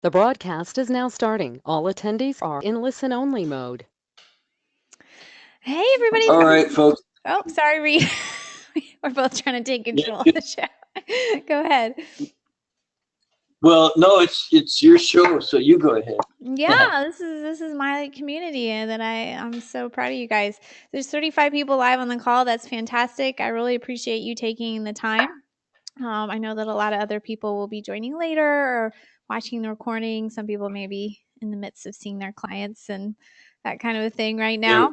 The broadcast is now starting. All attendees are in listen-only mode. Hey, everybody. All right, folks. Oh, sorry, Reed. We're both trying to take Yeah, control of the show. Go ahead. well, no, it's your show, so you go ahead. Yeah, this is my community, and that I'm so proud of you guys. There's 35 people live on the call. That's fantastic. I really appreciate you taking the time. I know that a lot of other people will be joining later or watching the recording. Some people may be in the midst of seeing their clients and that kind of a thing right Yeah,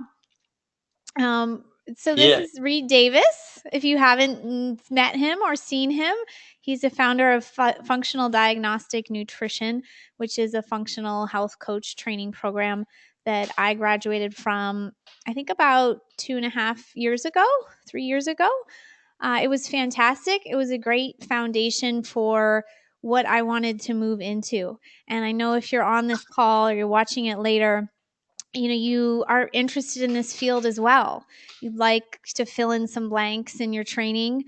now. So this yeah. is Reed Davis. If you haven't met him or seen him, he's the founder of Functional Diagnostic Nutrition, which is a functional health coach training program that I graduated from, I think about 2.5 years ago, 3 years ago. It was fantastic. It was a great foundation for what I wanted to move into. And I know if you're on this call or you're watching it later, you are interested in this field as well. You'd like to fill in some blanks in your training.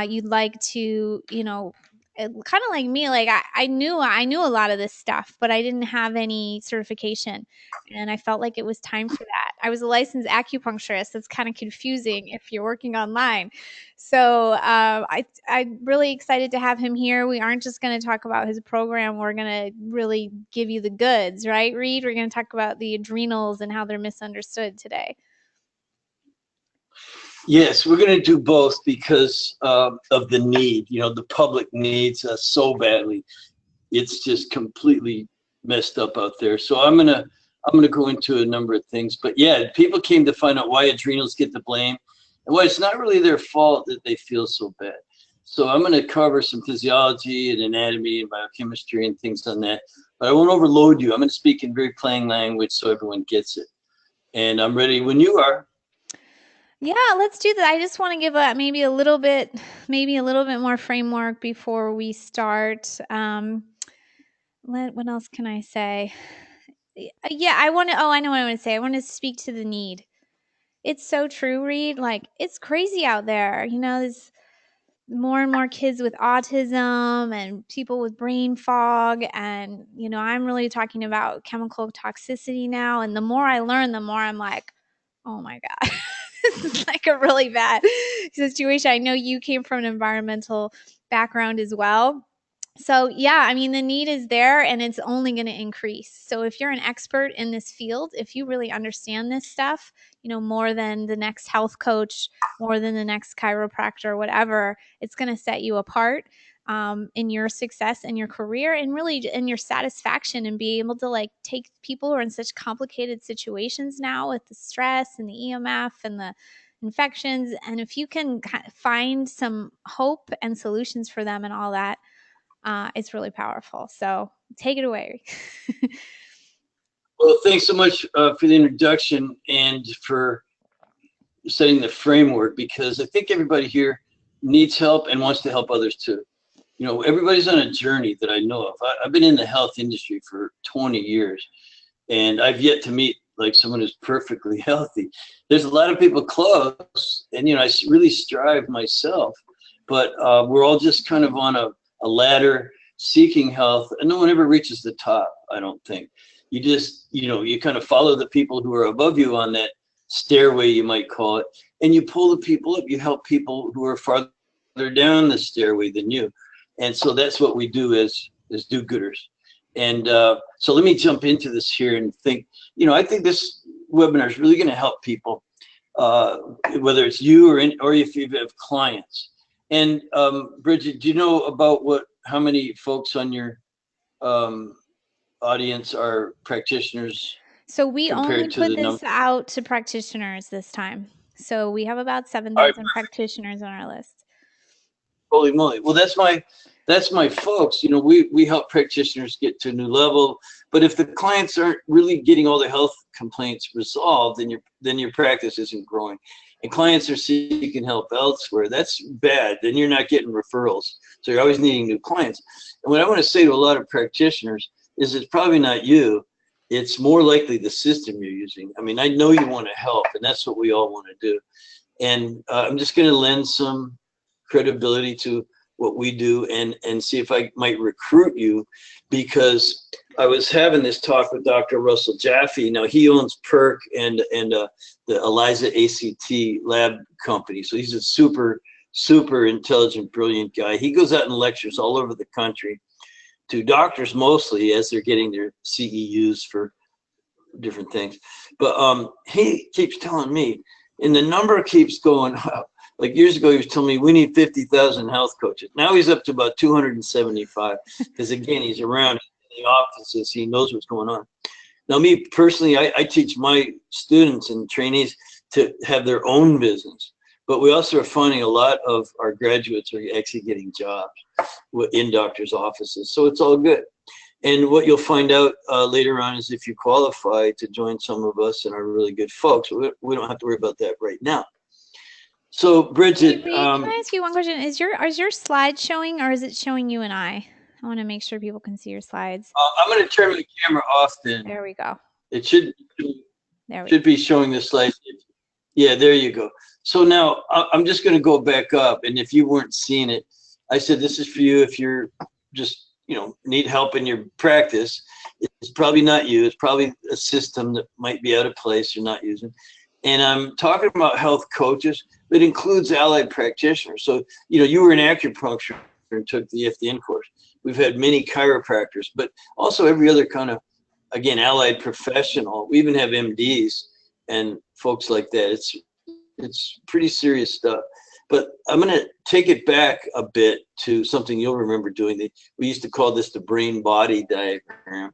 You'd like to, kind of like me, like I knew a lot of this stuff, but I didn't have any certification, and I felt like it was time for that. I was a licensed acupuncturist. That's kind of confusing if you're working online. So I'm really excited to have him here. We aren't just going to talk about his program. We're going to really give you the goods, right, Reed? We're going to talk about the adrenals and how they're misunderstood today. Yes, we're going to do both because of the need. You know, the public needs us so badly. It's just completely messed up out there. So I'm gonna go into a number of things. But yeah, people came to find out why adrenals get the blame and why it's not really their fault that they feel so bad. So I'm going to cover some physiology and anatomy and biochemistry and things on that. But I won't overload you. I'm going to speak in very plain language so everyone gets it. And I'm ready when you are. Yeah, let's do that. I just want to give maybe a little bit more framework before we start. What else can I say? Yeah, I want to. Oh, I know what I want to say. I want to speak to the need. It's so true, Reed. Like, it's crazy out there. There's more and more kids with autism and people with brain fog. And, I'm really talking about chemical toxicity now. And the more I learn, the more I'm like, oh my God, this is like a really bad situation. I know you came from an environmental background as well. So, yeah, I mean, the need is there and it's only going to increase. So, if you're an expert in this field, if you really understand this stuff, more than the next health coach, more than the next chiropractor, whatever, it's going to set you apart in your success in your career and really in your satisfaction and be able to like take people who are in such complicated situations now with the stress and the EMF and the infections. And if you can find some hope and solutions for them and all that, it's really powerful. So take it away. Well, thanks so much for the introduction and for setting the framework, because I think everybody here needs help and wants to help others too. You know, everybody's on a journey that I know of. I've been in the health industry for 20 years, and I've yet to meet like someone who's perfectly healthy. There's a lot of people close, and I really strive myself, but we're all just kind of on a ladder seeking health, and no one ever reaches the top, I don't think. You just, you kind of follow the people who are above you on that stairway, you might call it, and you pull the people up. You help people who are farther down the stairway than you. And so that's what we do as do-gooders. And so let me jump into this here and think, I think this webinar is really going to help people, whether it's you or if you have clients. And Bridget, do you know about how many folks on your audience are practitioners? So we only Compared to put the this number? out to practitioners this time. So we have about All right, 7,000 practitioners on our list. holy moly. Well, that's my folks. We help practitioners get to a new level. But if the clients aren't really getting all the health complaints resolved, then your practice isn't growing. And clients are seeking help elsewhere. That's bad. Then you're not getting referrals. So you're always needing new clients. And what I want to say to a lot of practitioners is it's probably not you. It's more likely the system you're using. I mean, I know you want to help, and that's what we all want to do. And I'm just going to lend some credibility to what we do and see if I might recruit you, because I was having this talk with Dr. Russell Jaffe. Now he owns Perk and the ELISA ACT lab company. So he's a super intelligent, brilliant guy. He goes out and lectures all over the country to doctors mostly as they're getting their CEUs for different things. But he keeps telling me, and the number keeps going up. Like years ago, he was telling me we need 50,000 health coaches. Now he's up to about 275 because again, he's around in the offices. He knows what's going on. Now me personally, I teach my students and trainees to have their own business. But we also are finding a lot of our graduates are actually getting jobs in doctors' offices. So it's all good. And what you'll find out later on is if you qualify to join some of us and are really good folks, we don't have to worry about that right now. So Bridget, Reed, can I ask you one question? Is your slide showing, or is it showing you and I? I want to make sure people can see your slides. I'm going to turn my camera off then. There we go. It should be showing the slides. Yeah, there you go. So now I'm just going to go back up. And if you weren't seeing it, I said, this is for you if you're just, need help in your practice. It's probably not you. It's probably a system that might be out of place you're not using. And I'm talking about health coaches. It includes allied practitioners. So, you were an acupuncture and took the FDN course. We've had many chiropractors, but also every other kind of, again, allied professional. We even have MDs and folks like that. It's pretty serious stuff. But I'm going to take it back a bit to something you'll remember doing. We used to call this the brain-body diagram,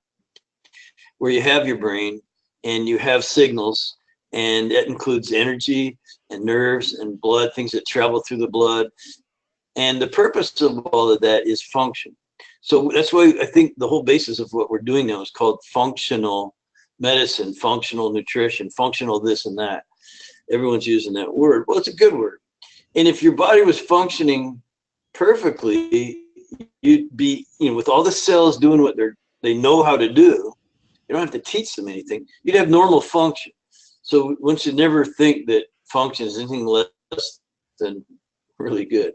where you have your brain and you have signals, and that includes energy and nerves and blood, things that travel through the blood. And the purpose of all of that is function. So that's why I think the whole basis of what we're doing now is called functional medicine, functional nutrition, functional this and that. Everyone's using that word. Well, it's a good word. And if your body was functioning perfectly, you'd be, with all the cells doing what they know how to do, you don't have to teach them anything. You'd have normal function. So one should never think that function is anything less than really good,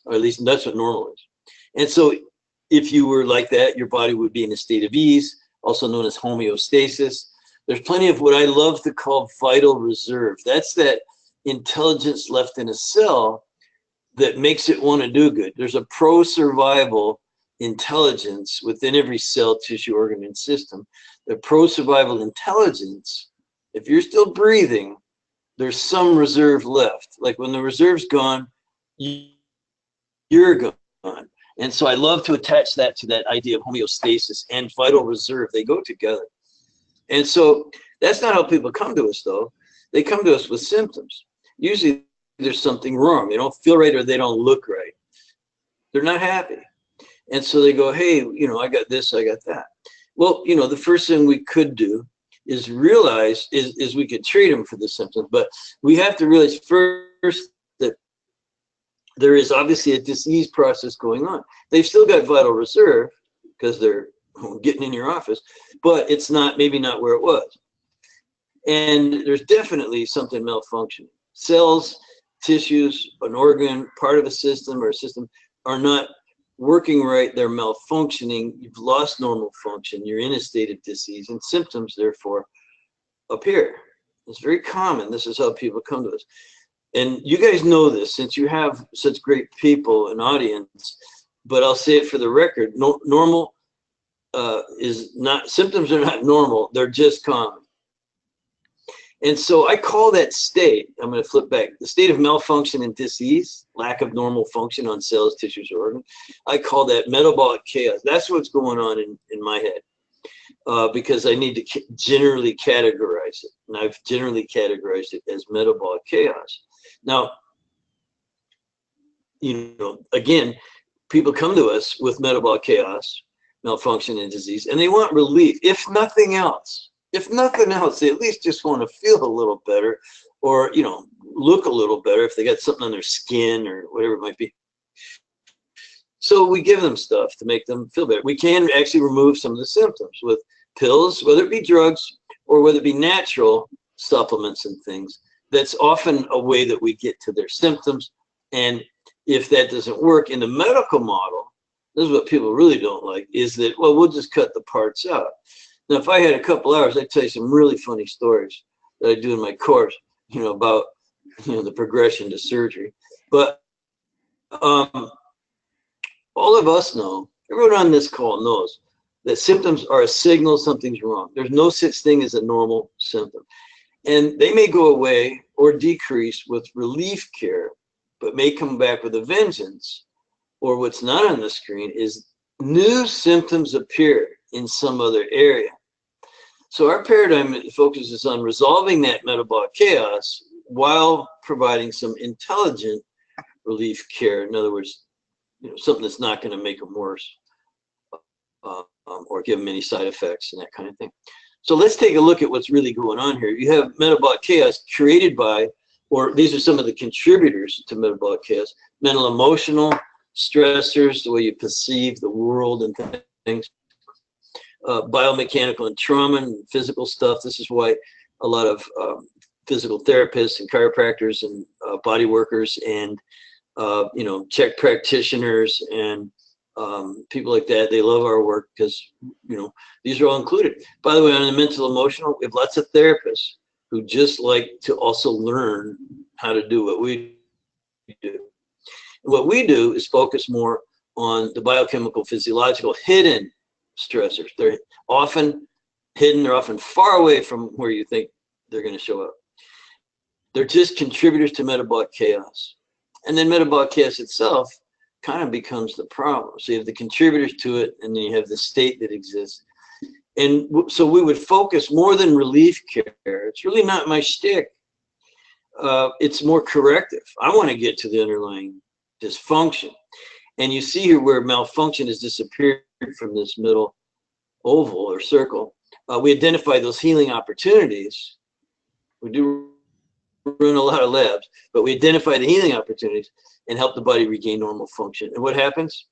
or at least that's what normal is. And so if you were like that, your body would be in a state of ease, also known as homeostasis. There's plenty of what I love to call vital reserve. That's that intelligence left in a cell that makes it want to do good. There's a pro-survival intelligence within every cell, tissue, organ, and system. The pro-survival intelligence, if you're still breathing, there's some reserve left. Like when the reserve's gone, you're gone. And so I love to attach that to that idea of homeostasis and vital reserve. They go together. And so that's not how people come to us, though. They come to us with symptoms. Usually there's something wrong. They don't feel right or they don't look right. They're not happy. And so they go, hey, I got this, I got that. Well, the first thing we could do is realize is we could treat them for the symptoms, but we have to realize first that there is obviously a disease process going on. They've still got vital reserve because they're getting in your office, but it's maybe not where it was. And there's definitely something malfunctioning. Cells, tissues, an organ, part of a system or a system are not working right. They're malfunctioning. You've lost normal function. You're in a state of disease, and symptoms therefore appear. It's very common. This is how people come to us. And you guys know this since you have such great people and audience, but I'll say it for the record, normal is not, symptoms are not normal. They're just common. And so I call that state, I'm going to flip back, the state of malfunction and disease, lack of normal function on cells, tissues, or organs. I call that metabolic chaos. That's what's going on in my head because I need to generally categorize it. And I've generally categorized it as metabolic chaos. Now, again, people come to us with metabolic chaos, malfunction, and disease, and they want relief, if nothing else. If nothing else, they at least just want to feel a little better or, look a little better if they got something on their skin or whatever it might be. So we give them stuff to make them feel better. We can actually remove some of the symptoms with pills, whether it be drugs or whether it be natural supplements and things. That's often a way that we get to their symptoms. And if that doesn't work in the medical model, this is what people really don't like, is that, well, we'll just cut the parts out. Now, if I had a couple hours, I'd tell you some really funny stories that I do in my course, about, the progression to surgery. But all of us know, everyone on this call knows that symptoms are a signal something's wrong. There's no such thing as a normal symptom. And they may go away or decrease with relief care, but may come back with a vengeance. Or what's not on the screen is new symptoms appear in some other area. So our paradigm focuses on resolving that metabolic chaos while providing some intelligent relief care. In other words, something that's not going to make them worse or give them any side effects and that kind of thing. So let's take a look at what's really going on here. You have metabolic chaos created by, or these are some of the contributors to metabolic chaos: mental, emotional stressors, the way you perceive the world and things, biomechanical and trauma and physical stuff. This is why a lot of physical therapists and chiropractors and body workers and Czech practitioners and people like that, they love our work because these are all included. By the way, on the mental emotional, we have lots of therapists who just like to also learn how to do what we do. What we do is focus more on the biochemical, physiological, hidden stressors. They're often hidden, they're often far away from where you think they're going to show up. They're just contributors to metabolic chaos. And then metabolic chaos itself kind of becomes the problem. So you have the contributors to it, and then you have the state that exists. And so we would focus more than relief care. It's really not my shtick. It's more corrective. I want to get to the underlying dysfunction. And you see here where malfunction has disappeared from this middle oval or circle. We identify those healing opportunities. We do run a lot of labs, but we identify the healing opportunities and help the body regain normal function. And what happens?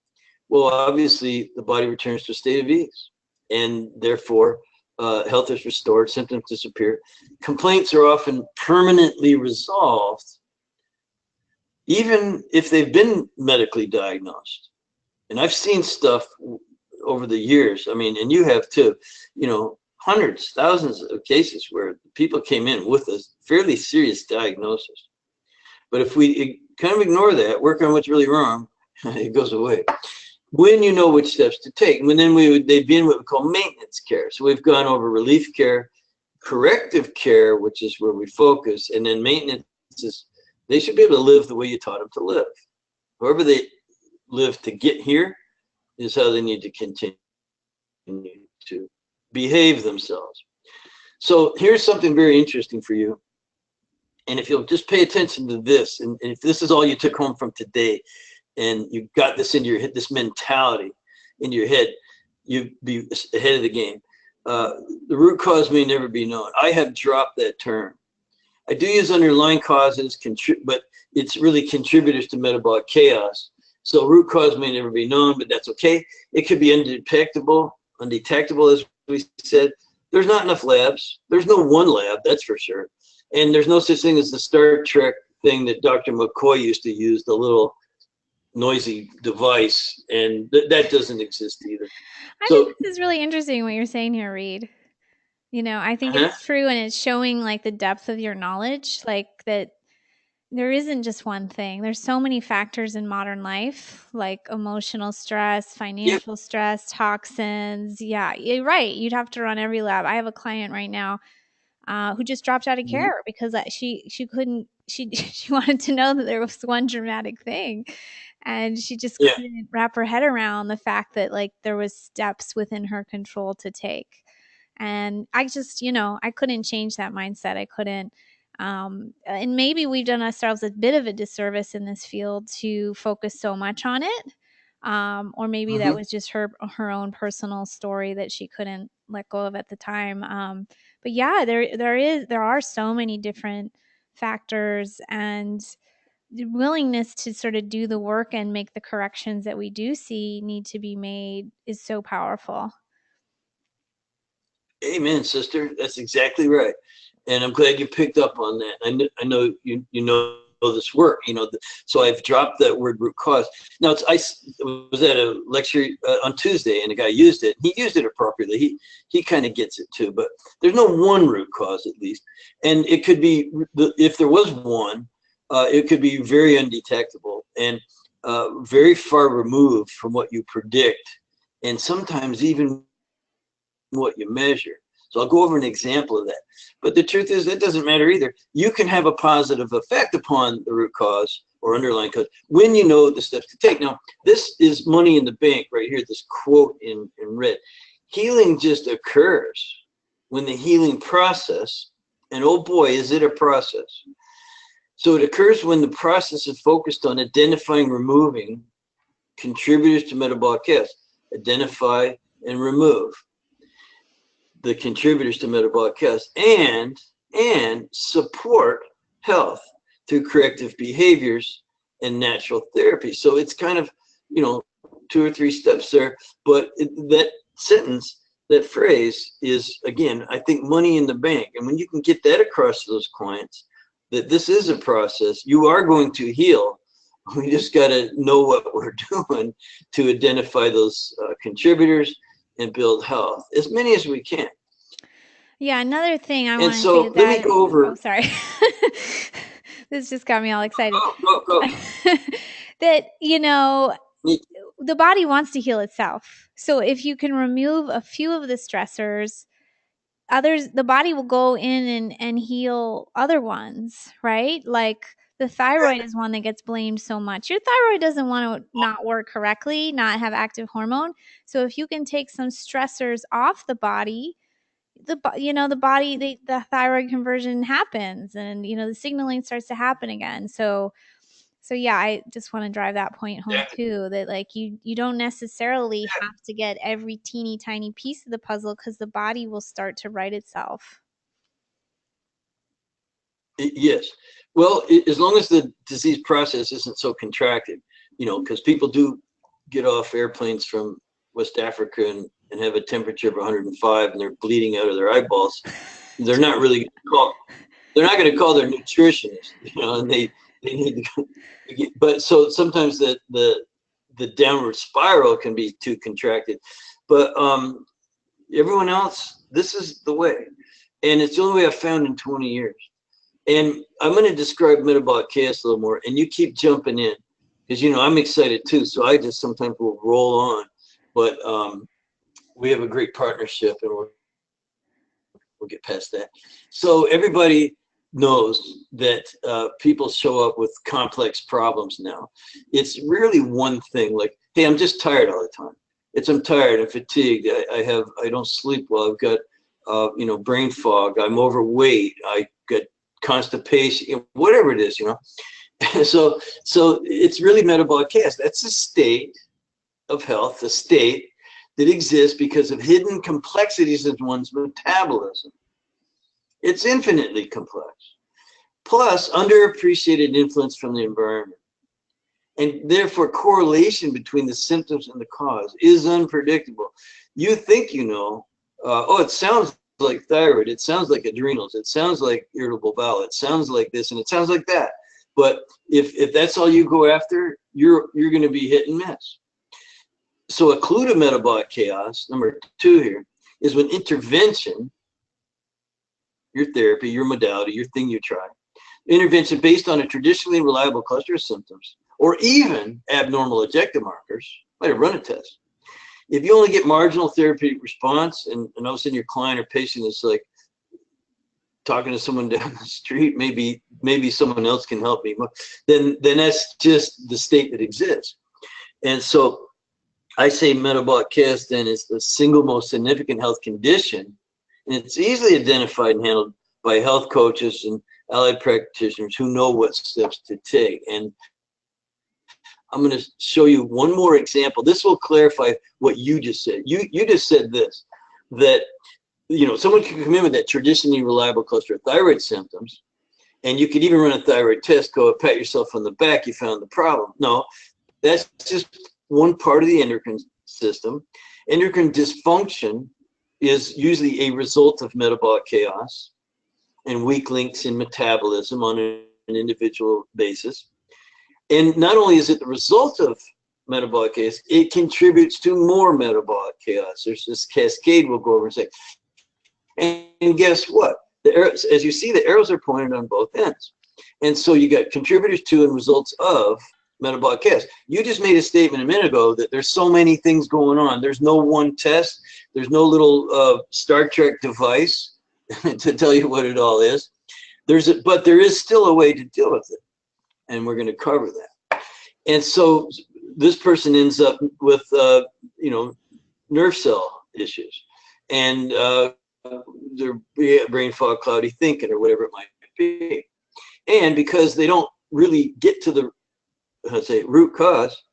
Well, obviously, the body returns to a state of ease, and therefore, health is restored, symptoms disappear. Complaints are often permanently resolved, even if they've been medically diagnosed. And I've seen stuff over the years, and you have too, hundreds, thousands of cases where people came in with a fairly serious diagnosis. But if we kind of ignore that, work on what's really wrong, it goes away. When you know which steps to take, and then they'd be in what we call maintenance care. So we've gone over relief care, corrective care, which is where we focus, and then maintenance is they should be able to live the way you taught them to live. However they live to get here is how they need to continue to behave themselves. So here's something very interesting for you. And if you'll just pay attention to this, and if this is all you took home from today, and you got this into your head, this mentality into your head, you'd be ahead of the game. The root cause may never be known. I have dropped that term. I do use underlying causes, but it's really contributors to metabolic chaos. So root cause may never be known, but that's okay. It could be undetectable, as we said. There's not enough labs. There's no one lab, that's for sure. And there's no such thing as the Star Trek thing that Dr. McCoy used to use, the little noisy device, and that doesn't exist either. I think this is really interesting what you're saying here, Reed. I think it's true, and it's showing like the depth of your knowledge, like that there isn't just one thing. There's so many factors in modern life, like emotional stress, financial stress, toxins. Yeah, you're right. You'd have to run every lab. I have a client right now who just dropped out of care because she couldn't, she wanted to know that there was one dramatic thing, and she just couldn't wrap her head around the fact that like there was steps within her control to take. And I just, I couldn't change that mindset. I couldn't. And maybe we've done ourselves a bit of a disservice in this field to focus so much on it. Or maybe that was just her own personal story that she couldn't let go of at the time. But yeah, there are so many different factors, and the willingness to sort of do the work and make the corrections that we do see need to be made is so powerful. Amen, sister. That's exactly right. And I'm glad you picked up on that. I know you know this work, so I've dropped that word root cause. Now I was at a lecture on Tuesday, and a guy used it. He used it appropriately. He kind of gets it too, but there's no one root cause, at least. And it could be, if there was one, it could be very undetectable and very far removed from what you predict, and sometimes even what you measure. So I'll go over an example of that. But the truth is, that doesn't matter either. You can have a positive effect upon the root cause or underlying cause when you know the steps to take. Now, this is money in the bank right here, this quote in red. Healing just occurs when the healing process, and oh boy, is it a process. So it occurs when the process is focused on identifying, removing contributors to metabolic chaos. Identify and remove the contributors to metabolic chaos, and support health through corrective behaviors and natural therapy. So it's kind of, 2 or 3 steps there, but that sentence, that phrase is, again, I think, money in the bank. And when you can get that across to those clients, that this is a process, you are going to heal. We just got to know what we're doing to identify those contributors and build health, as many as we can. Yeah, another thing I want to so say that let me go over. Oh, sorry. This just got me all excited. Go. That, the body wants to heal itself. So if you can remove a few of the stressors, the body will go in and heal other ones, right? Like the thyroid is one that gets blamed so much. Your thyroid doesn't want to not work correctly, not have active hormone. So if you can take some stressors off the body, the thyroid conversion happens, and the signaling starts to happen again. So yeah, I just want to drive that point home too, that like you don't necessarily have to get every teeny tiny piece of the puzzle, because the body will start to right itself. Yes. Well, as long as the disease process isn't so contracted, because people do get off airplanes from West Africa and have a temperature of 105 and they're bleeding out of their eyeballs. They're not really they're not going to call their nutritionist, and they need to get, but so sometimes the downward spiral can be too contracted. But everyone else, this is the way. And it's the only way I've found in 20 years. And I'm going to describe metabolic chaos a little more, and you keep jumping in, because I'm excited too. So I just sometimes will roll on, but we have a great partnership, and we'll get past that. So everybody knows that people show up with complex problems now. It's really one thing, like, hey, I'm just tired all the time. I'm tired, I'm fatigued, I don't sleep well, I've got brain fog, I'm overweight, I got constipation, whatever it is, So it's really metabolic chaos. That's a state of health, a state that exists because of hidden complexities in one's metabolism. It's infinitely complex. Plus, underappreciated influence from the environment. And therefore, correlation between the symptoms and the cause is unpredictable. You think it sounds like thyroid, it sounds like adrenals, it sounds like irritable bowel, it sounds like this, and it sounds like that. But if that's all you go after, you're going to be hit and miss. So a clue to metabolic chaos, number 2 here, is when intervention, your therapy, your modality, your thing you try, intervention based on a traditionally reliable cluster of symptoms, or even abnormal objective markers, might have run a test. If you only get marginal therapeutic response, and all of a sudden your client or patient is like talking to someone down the street, maybe someone else can help me, then that's just the state that exists. And so I say metabolic chaos then is the single most significant health condition, and it's easily identified and handled by health coaches and allied practitioners who know what steps to take. And I'm going to show you one more example. This will clarify what you just said. You just said this, that someone can come in with that traditionally reliable cluster of thyroid symptoms, and you could even run a thyroid test, go pat yourself on the back, you found the problem. No, that's just one part of the endocrine system. Endocrine dysfunction is usually a result of metabolic chaos and weak links in metabolism on an individual basis. And not only is it the result of metabolic chaos, it contributes to more metabolic chaos. There's this cascade we'll go over and say. And guess what? The arrows, as you see, the arrows are pointed on both ends. And so you got contributors to and results of metabolic chaos. You just made a statement a minute ago that there's so many things going on. There's no one test. There's no little Star Trek device to tell you what it all is. But there is still a way to deal with it. And we're going to cover that. And so this person ends up with, nerve cell issues. And their brain fog, cloudy thinking, or whatever it might be. And because they don't really get to the root cause,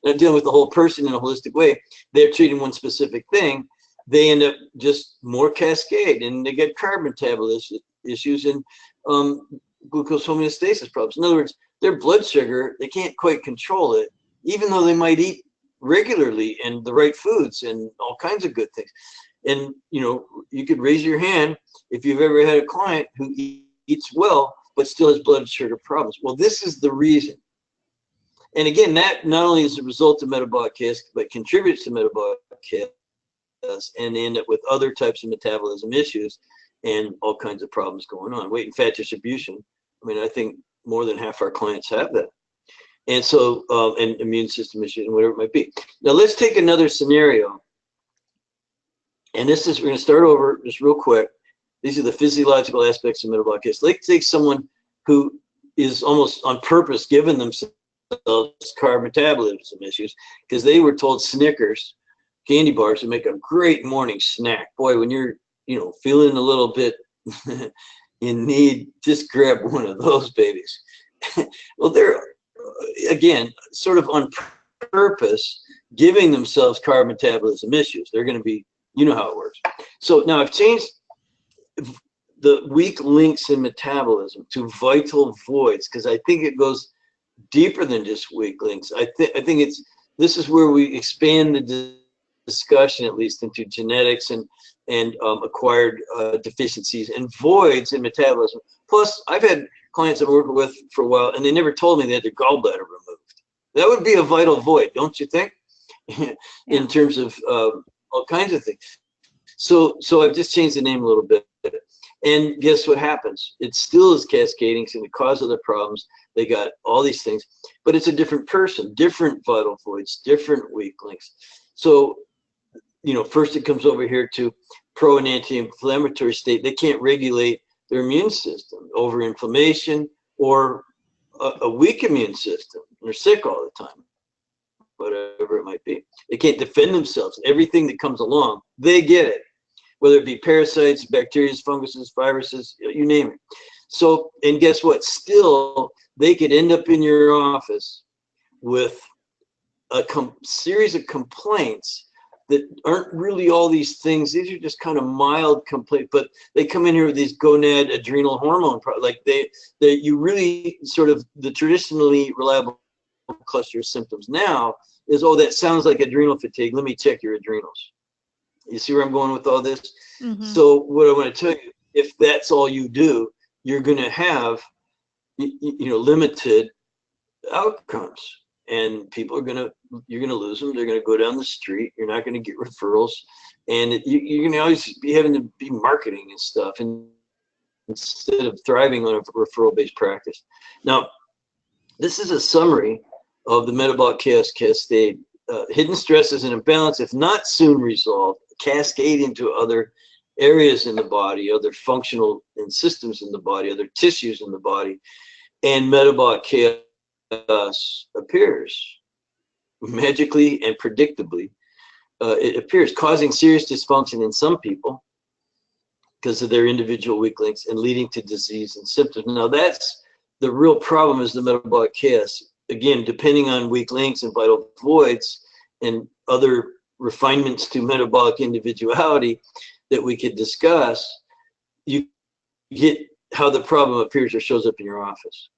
they're dealing with the whole person in a holistic way, they're treating one specific thing, they end up just more cascade, and they get carb metabolism issues and glucose homeostasis problems. In other words, their blood sugar, they can't quite control it, even though they might eat regularly and the right foods and all kinds of good things. And you could raise your hand if you've ever had a client who eats well but still has blood sugar problems. Well, this is the reason. And again, that not only is a result of metabolic chaos, but contributes to metabolic chaos, and they end up with other types of metabolism issues and all kinds of problems going on. Weight and fat distribution. I mean, I think more than half our clients have that. And so, and immune system issues and whatever it might be. Now, let's take another scenario. And this is, we're going to start over just real quick. These are the physiological aspects of metabolic chaos. Let's take someone who is almost on purpose giving themselves carb metabolism issues because they were told Snickers candy bars would make a great morning snack. Boy, when you're, feeling a little bit in need, just grab one of those babies. Well, they're, again, sort of on purpose giving themselves carb metabolism issues. They're going to be, you know how it works. So now I've changed the weak links in metabolism to vital voids because I think it goes deeper than just weak links. I think this is where we expand the discussion, at least, into genetics and acquired deficiencies and voids in metabolism. Plus, I've had clients I've worked with for a while, and they never told me they had their gallbladder removed. That would be a vital void, don't you think? In terms of all kinds of things. So I've just changed the name a little bit. And guess what happens? It still is cascading, so the cause of the problems. They got all these things, but it's a different person, different vital voids, different weak links. So, first it comes over here to pro and anti-inflammatory state. They can't regulate their immune system, over inflammation, or a weak immune system. They're sick all the time, whatever it might be. They can't defend themselves. Everything that comes along, they get it, whether it be parasites, bacteria, funguses, viruses, you name it. So, and guess what? Still, they could end up in your office with a series of complaints that aren't really all these things. These are just kind of mild complaints, but they come in here with these gonad adrenal hormone problems. Like you really sort of, the traditionally reliable cluster of symptoms now is, oh, that sounds like adrenal fatigue. Let me check your adrenals. You see where I'm going with all this? Mm-hmm. So what I want to tell you, if that's all you do, you're going to have, limited outcomes, and people are you're going to lose them. They're going to go down the street. You're not going to get referrals, and you're going to always be having to be marketing and stuff, and instead of thriving on a referral-based practice. Now, this is a summary of the metabolic chaos cascade. Hidden stresses and imbalance, if not soon resolved, cascade into other areas in the body, other functional and systems in the body, other tissues in the body, and metabolic chaos appears magically and predictably. It appears, causing serious dysfunction in some people because of their individual weak links and leading to disease and symptoms. Now, that's the real problem, is the metabolic chaos. Again, depending on weak links and vital voids and other refinements to metabolic individuality that we could discuss, you get how the problem appears or shows up in your office.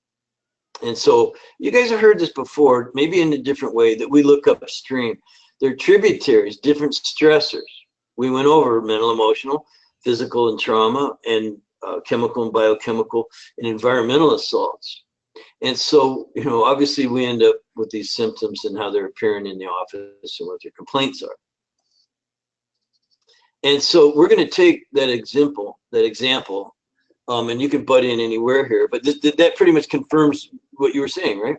And so you guys have heard this before, maybe in a different way, that we look upstream. They're tributaries, different stressors. We went over mental, emotional, physical, and trauma, and chemical and biochemical and environmental assaults. And so, you know, obviously we end up with these symptoms and how they're appearing in the office and what their complaints are. And so we're going to take that example, and you can butt in anywhere here, but that pretty much confirms what you were saying, right?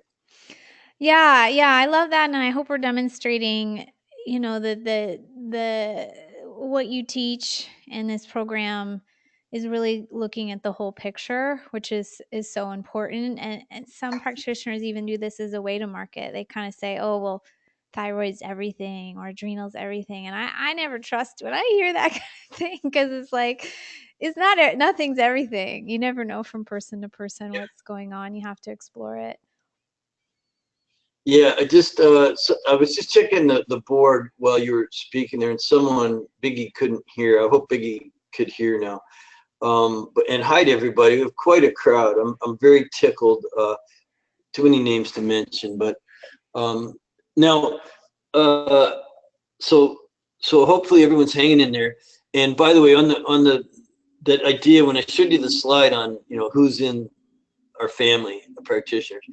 Yeah, I love that, and I hope we're demonstrating, you know, the what you teach in this program is really looking at the whole picture, which is so important. And some practitioners even do this as a way to market. They kind of say, "Oh, well, thyroid's everything or adrenals everything," and I never trust when I hear that kind of thing, because it's like it's not, nothing's everything. You never know from person to person what's going on. You have to explore it. Yeah, so I was just checking the board while you were speaking there, and Biggie couldn't hear. I hope Biggie could hear now. And hi to everybody. We have quite a crowd. I'm very tickled. Too many names to mention, but now, so hopefully everyone's hanging in there. And by the way, on that idea, when I showed you the slide on, you know, who's in our family of practitioners,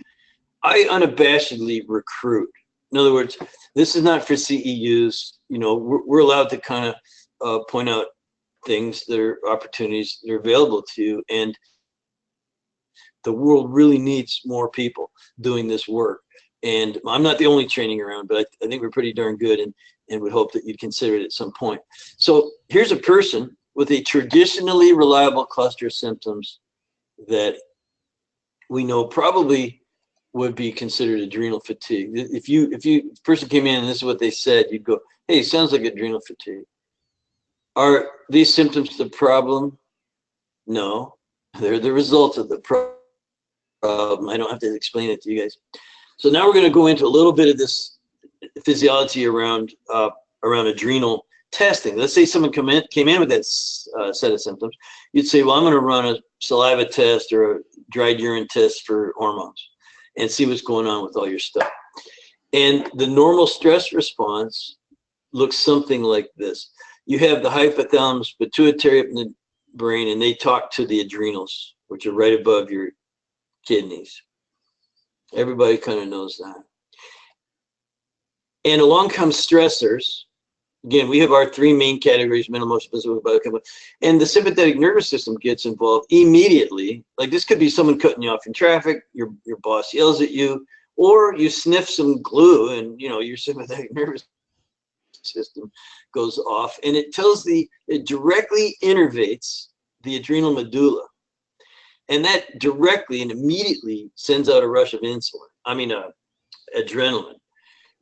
I unabashedly recruit. In other words, this is not for CEUs. You know, we're allowed to kind of point out things that are opportunities that are available to you. And the world really needs more people doing this work. And I'm not the only training around, but I think we're pretty darn good, and would hope that you'd consider it at some point. So here's a person with a traditionally reliable cluster of symptoms that we know probably would be considered adrenal fatigue. If person came in and this is what they said, you'd go, hey, sounds like adrenal fatigue. Are these symptoms the problem? No, they're the result of the problem. I don't have to explain it to you guys. So now we're going to go into a little bit of this physiology around adrenal testing. Let's say someone came in with that set of symptoms. You'd say, well, I'm going to run a saliva test or a dried urine test for hormones and see what's going on with all your stuff. And the normal stress response looks something like this. You have the hypothalamus pituitary up in the brain, and they talk to the adrenals, which are right above your kidneys. Everybody kind of knows that. And along comes stressors. Again, we have our three main categories: mental, emotional, physical, biochemical. And the sympathetic nervous system gets involved immediately. Like this could be someone cutting you off in traffic, your boss yells at you, or you sniff some glue and, you know, your sympathetic nervous system goes off, and it directly innervates the adrenal medulla. And that directly and immediately sends out a rush of adrenaline.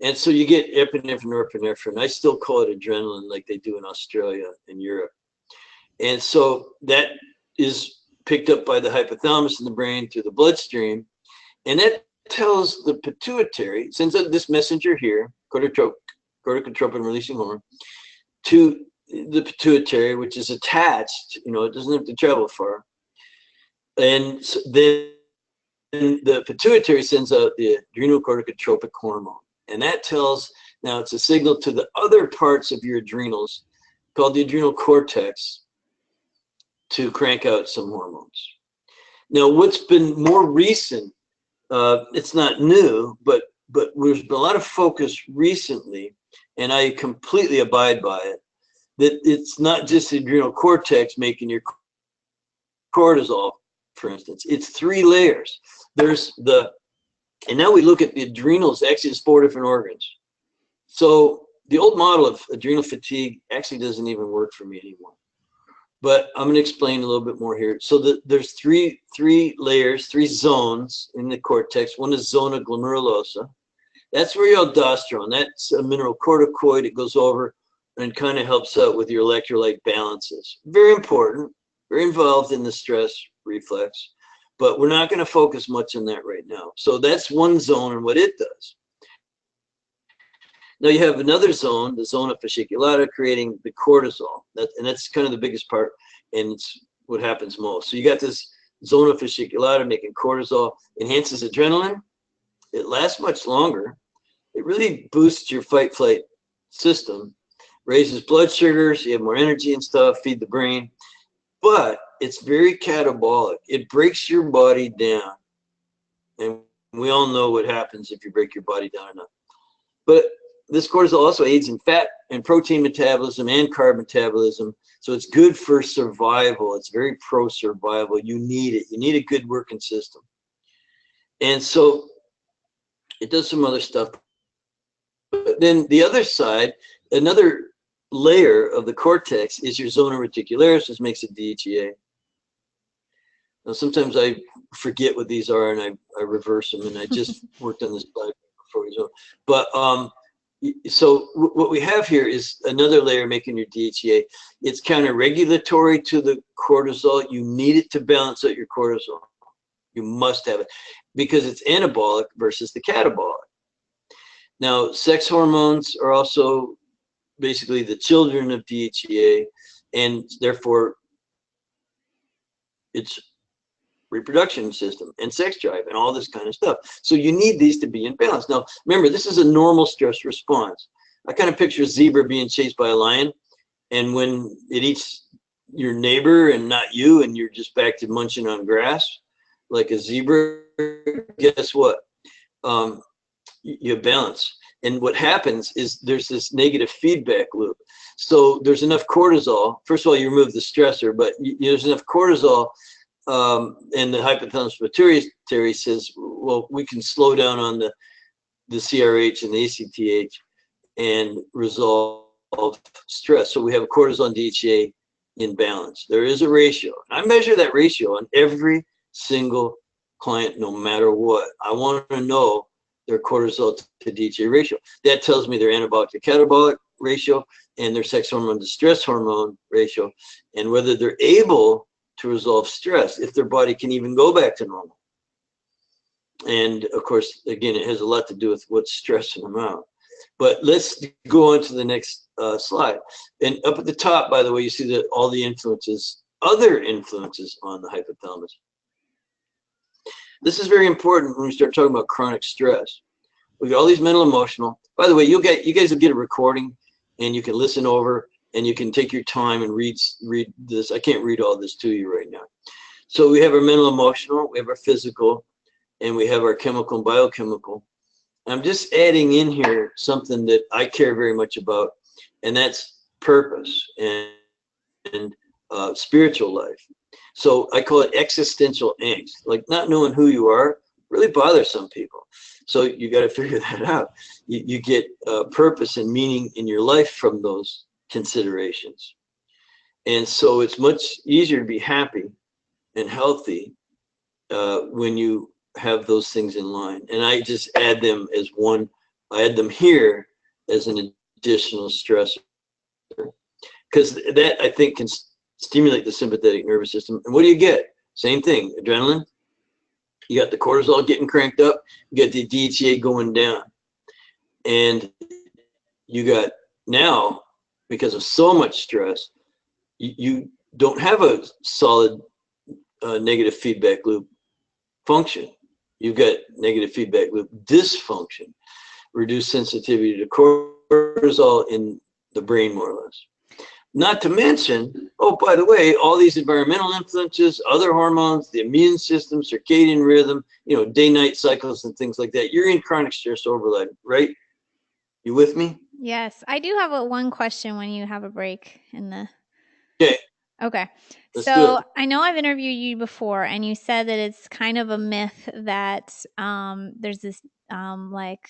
And so you get epinephrine, norepinephrine. I still call it adrenaline like they do in Australia and Europe. And so that is picked up by the hypothalamus in the brain through the bloodstream. And that tells the pituitary, sends out this messenger here, corticotropin releasing hormone, to the pituitary, which is attached, you know, it doesn't have to travel far. And so then the pituitary sends out the adrenocorticotropic hormone. And that tells, now it's a signal to the other parts of your adrenals called the adrenal cortex to crank out some hormones. Now, what's been more recent, it's not new, but there's been a lot of focus recently, and I completely abide by it, that it's not just the adrenal cortex making your cortisol, for instance. It's three layers. And now we look at the adrenals, actually it's 4 different organs. So the old model of adrenal fatigue actually doesn't even work for me anymore. But I'm going to explain a little bit more here. So there's three layers, 3 zones in the cortex. One is zona glomerulosa. That's where your aldosterone, that's a mineralocorticoid. It goes over and kind of helps out with your electrolyte balances. Very important, very involved in the stress reflex. But we're not going to focus much on that right now. So that's one zone and what it does. Now you have another zone, the zona fasciculata, creating the cortisol. And that's kind of the biggest part, and it's what happens most. So you got this zona fasciculata making cortisol, enhances adrenaline. It lasts much longer. It really boosts your fight-flight system, raises blood sugars, you have more energy and stuff, feed the brain. but it's very catabolic. It breaks your body down. And we all know what happens if you break your body down enough. But this cortisol also aids in fat and protein metabolism and carb metabolism. So it's good for survival. It's very pro-survival. You need it. You need a good working system. And so it does some other stuff. But then the other side, another layer of the cortex is your zona reticularis, which makes it DHEA. Now, sometimes I forget what these are and I reverse them, and I just worked on this slide before we go. But so what we have here is another layer making your DHEA. It's counter-regulatory to the cortisol. You need it to balance out your cortisol. You must have it because it's anabolic versus the catabolic. Now, sex hormones are also basically the children of DHEA, and therefore it's reproduction system and sex drive and all this kind of stuff. So you need these to be in balance. Now, remember, this is a normal stress response. I kind of picture a zebra being chased by a lion, and when it eats your neighbor and not you, and you're just back to munching on grass like a zebra, guess what? You balance. And what happens is there's this negative feedback loop. So there's enough cortisol. First of all, you remove the stressor, but there's enough cortisol, and the hypothalamus pituitary says, well, we can slow down on the CRH and the ACTH and resolve stress. So we have a cortisol and DHEA in balance. There is a ratio. I measure that ratio on every single client, no matter what. I want to know their cortisol to DHEA ratio. That tells me their anabolic to catabolic ratio and their sex hormone to stress hormone ratio, and whether they're able to resolve stress, if their body can even go back to normal. And of course, again, it has a lot to do with what's stressing them out. But let's go on to the next slide. And up at the top, by the way, you see that all the influences, other influences on the hypothalamus. This is very important when we start talking about chronic stress. We got all these mental, emotional. By the way, you guys will get a recording, and you can listen over, and you can take your time and read this. I can't read all this to you right now. So we have our mental, emotional, we have our physical, and we have our chemical and biochemical. I'm just adding in here something that I care very much about, and that's purpose and spiritual life. So I call it existential angst. Like, not knowing who you are really bothers some people. So you got to figure that out. You get purpose and meaning in your life from those considerations. And so it's much easier to be happy and healthy when you have those things in line. And I just add them as one. I add them here as an additional stressor, because that, I think, can stimulate the sympathetic nervous system. And what do you get? Same thing, adrenaline. You got the cortisol getting cranked up, you got the DHEA going down. And you got now, because of so much stress, you don't have a solid negative feedback loop function. You've got negative feedback loop dysfunction, reduced sensitivity to cortisol in the brain, more or less. Not to mention, oh, by the way, all these environmental influences, other hormones, the immune system, circadian rhythm, day-night cycles and things like that. You're in chronic stress overload, right? You with me? Yes. I do have one question when you have a break in the... Okay. So I know I've interviewed you before, and you said that it's kind of a myth that there's this like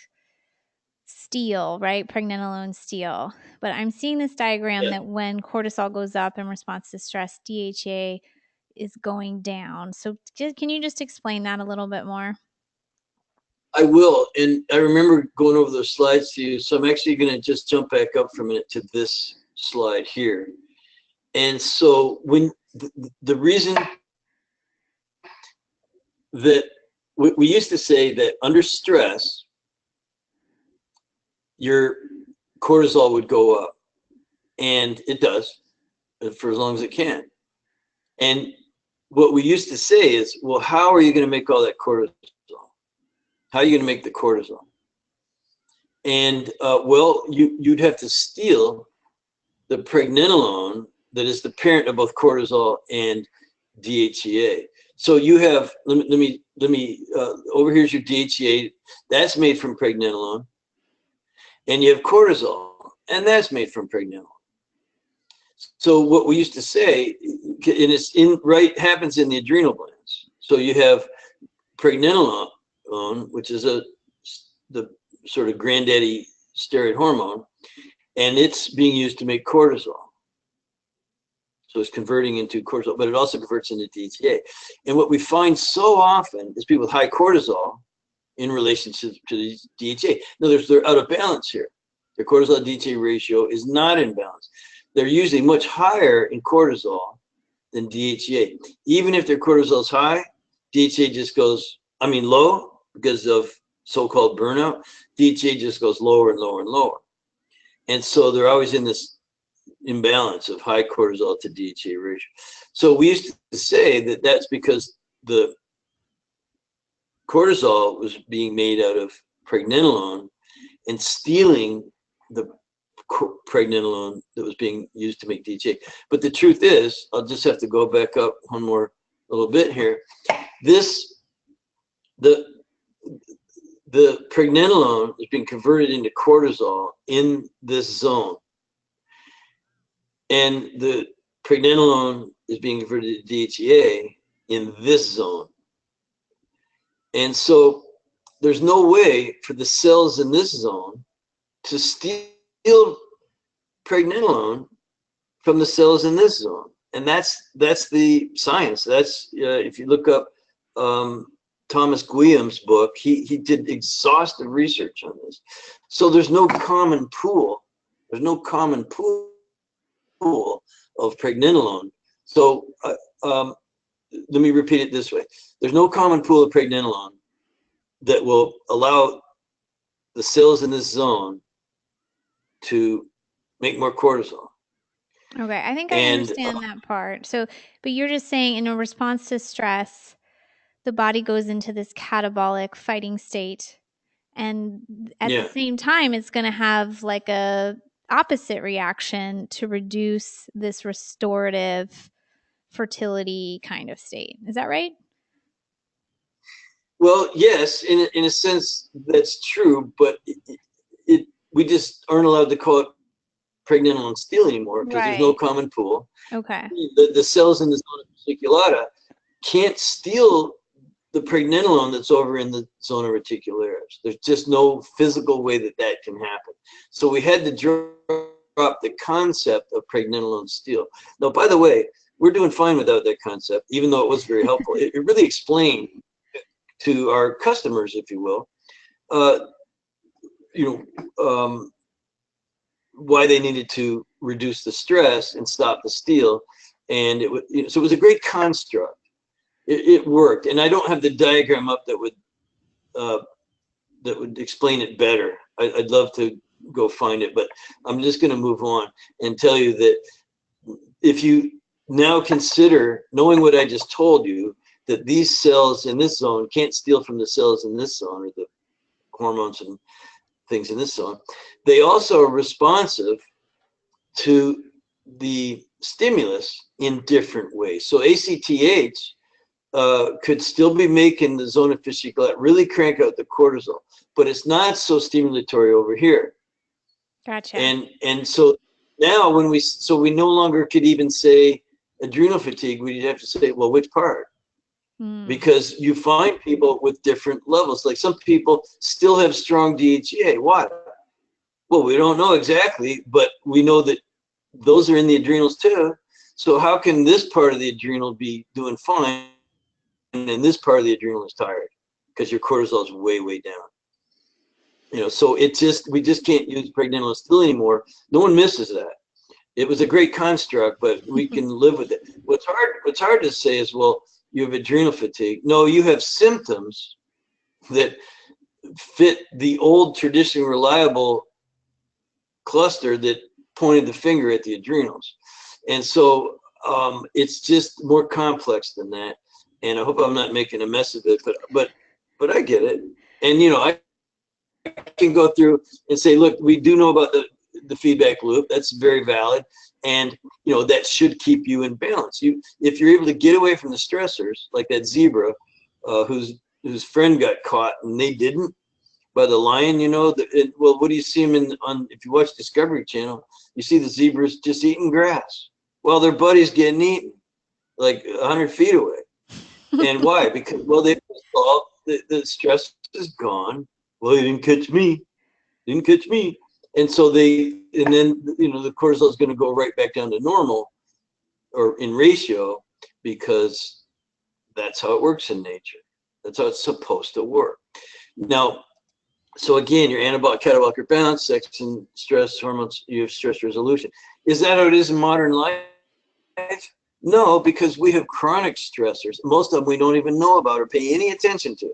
steal, right? Pregnenolone steal. But I'm seeing this diagram that when cortisol goes up in response to stress, DHEA is going down. So can you just explain that a little bit more? I will. And I remember going over those slides to you. So I'm actually going to just jump back up for a minute to this slide here. And so when the reason that we used to say that under stress, your cortisol would go up, and it does for as long as it can. And what we used to say is, well, how are you going to make all that cortisol? How are you going to make the cortisol? And well, you'd have to steal the pregnenolone that is the parent of both cortisol and DHEA. So you have, let me over here's your DHEA, that's made from pregnenolone, and you have cortisol, and that's made from pregnenolone. So what we used to say, and it's happens in the adrenal glands. So you have pregnenolone, which is the sort of granddaddy steroid hormone, and it's being used to make cortisol. So it's converting into cortisol, but it also converts into DHEA. And what we find so often is people with high cortisol in relationship to the DHEA. In other words, they're out of balance here. Their cortisol DHEA ratio is not in balance. They're usually much higher in cortisol than DHEA. Even if their cortisol is high, DHEA just goes, low because of so-called burnout. DHEA just goes lower and lower and lower. And so they're always in this imbalance of high cortisol to DHEA ratio. So we used to say that that's because the cortisol was being made out of pregnenolone and stealing the pregnenolone that was being used to make DHEA. But the truth is, I'll just have to go back up one more little bit here. The pregnenolone is being converted into cortisol in this zone. And the pregnenolone is being converted to DHEA in this zone. And so there's no way for the cells in this zone to steal pregnenolone from the cells in this zone. And that's the science. That's if you look up Thomas Guillem's book, he did exhaustive research on this. So there's no common pool. There's no common pool of pregnenolone. So let me repeat it this way. There's no common pool of pregnenolone that will allow the cells in this zone to make more cortisol. Okay, I think I understand that part. So, but you're just saying in a response to stress, the body goes into this catabolic fighting state. And at the same time, it's going to have like a opposite reaction to reduce this restorative fertility kind of state. Is that right? Well, yes, in a sense that's true, but we just aren't allowed to call it pregnenolone steal anymore because there's no common pool. Okay. The cells in the zona fasciculata can't steal the pregnenolone that's over in the zona reticularis. There's just no physical way that can happen. So we had to drop the concept of pregnenolone steal. Now, by the way, we're doing fine without that concept, even though it was very helpful. It really explained to our customers, if you will, why they needed to reduce the stress and stop the steal. And so it was a great construct. It worked, and I don't have the diagram up that would explain it better. I'd love to go find it, but I'm just going to move on and tell you that if you now consider, knowing what I just told you, that these cells in this zone can't steal from the cells in this zone, or the hormones and things in this zone, they also are responsive to the stimulus in different ways. So ACTH could still be making the zona fasciculata really crank out the cortisol, but it's not so stimulatory over here. Gotcha. And so now when we no longer could even say adrenal fatigue, we'd have to say, well, which part? Because you find people with different levels. Like some people still have strong DHEA. Why? Well, we don't know exactly, but we know that those are in the adrenals too. So how can this part of the adrenal be doing fine and this part of the adrenal is tired? Because your cortisol is way, way down. So we just can't use pregnenolone still anymore. No one misses that. It was a great construct, but we can live with it. What's hard to say is, well, you have adrenal fatigue. No, you have symptoms that fit the old traditionally reliable cluster that pointed the finger at the adrenals. And so it's just more complex than that. And I hope I'm not making a mess of it, but I get it. And I can go through and say, look, we do know about the feedback loop. That's very valid. And, you know, that should keep you in balance. If you're able to get away from the stressors, like that zebra whose friend got caught and they didn't, by the lion, you know, well, what do you see them if you watch Discovery Channel, you see the zebras just eating grass while their buddy's getting eaten like 100 feet away. And why? Because, well, the stress is gone. Well, he didn't catch me. Didn't catch me. And so then, you know, the cortisol is going to go right back down to normal or in ratio, because that's how it works in nature. That's how it's supposed to work. Now, so again, your anabolic, catabolic are balanced, sex and stress hormones, you have stress resolution. Is that how it is in modern life? No, because we have chronic stressors. Most of them we don't even know about or pay any attention to.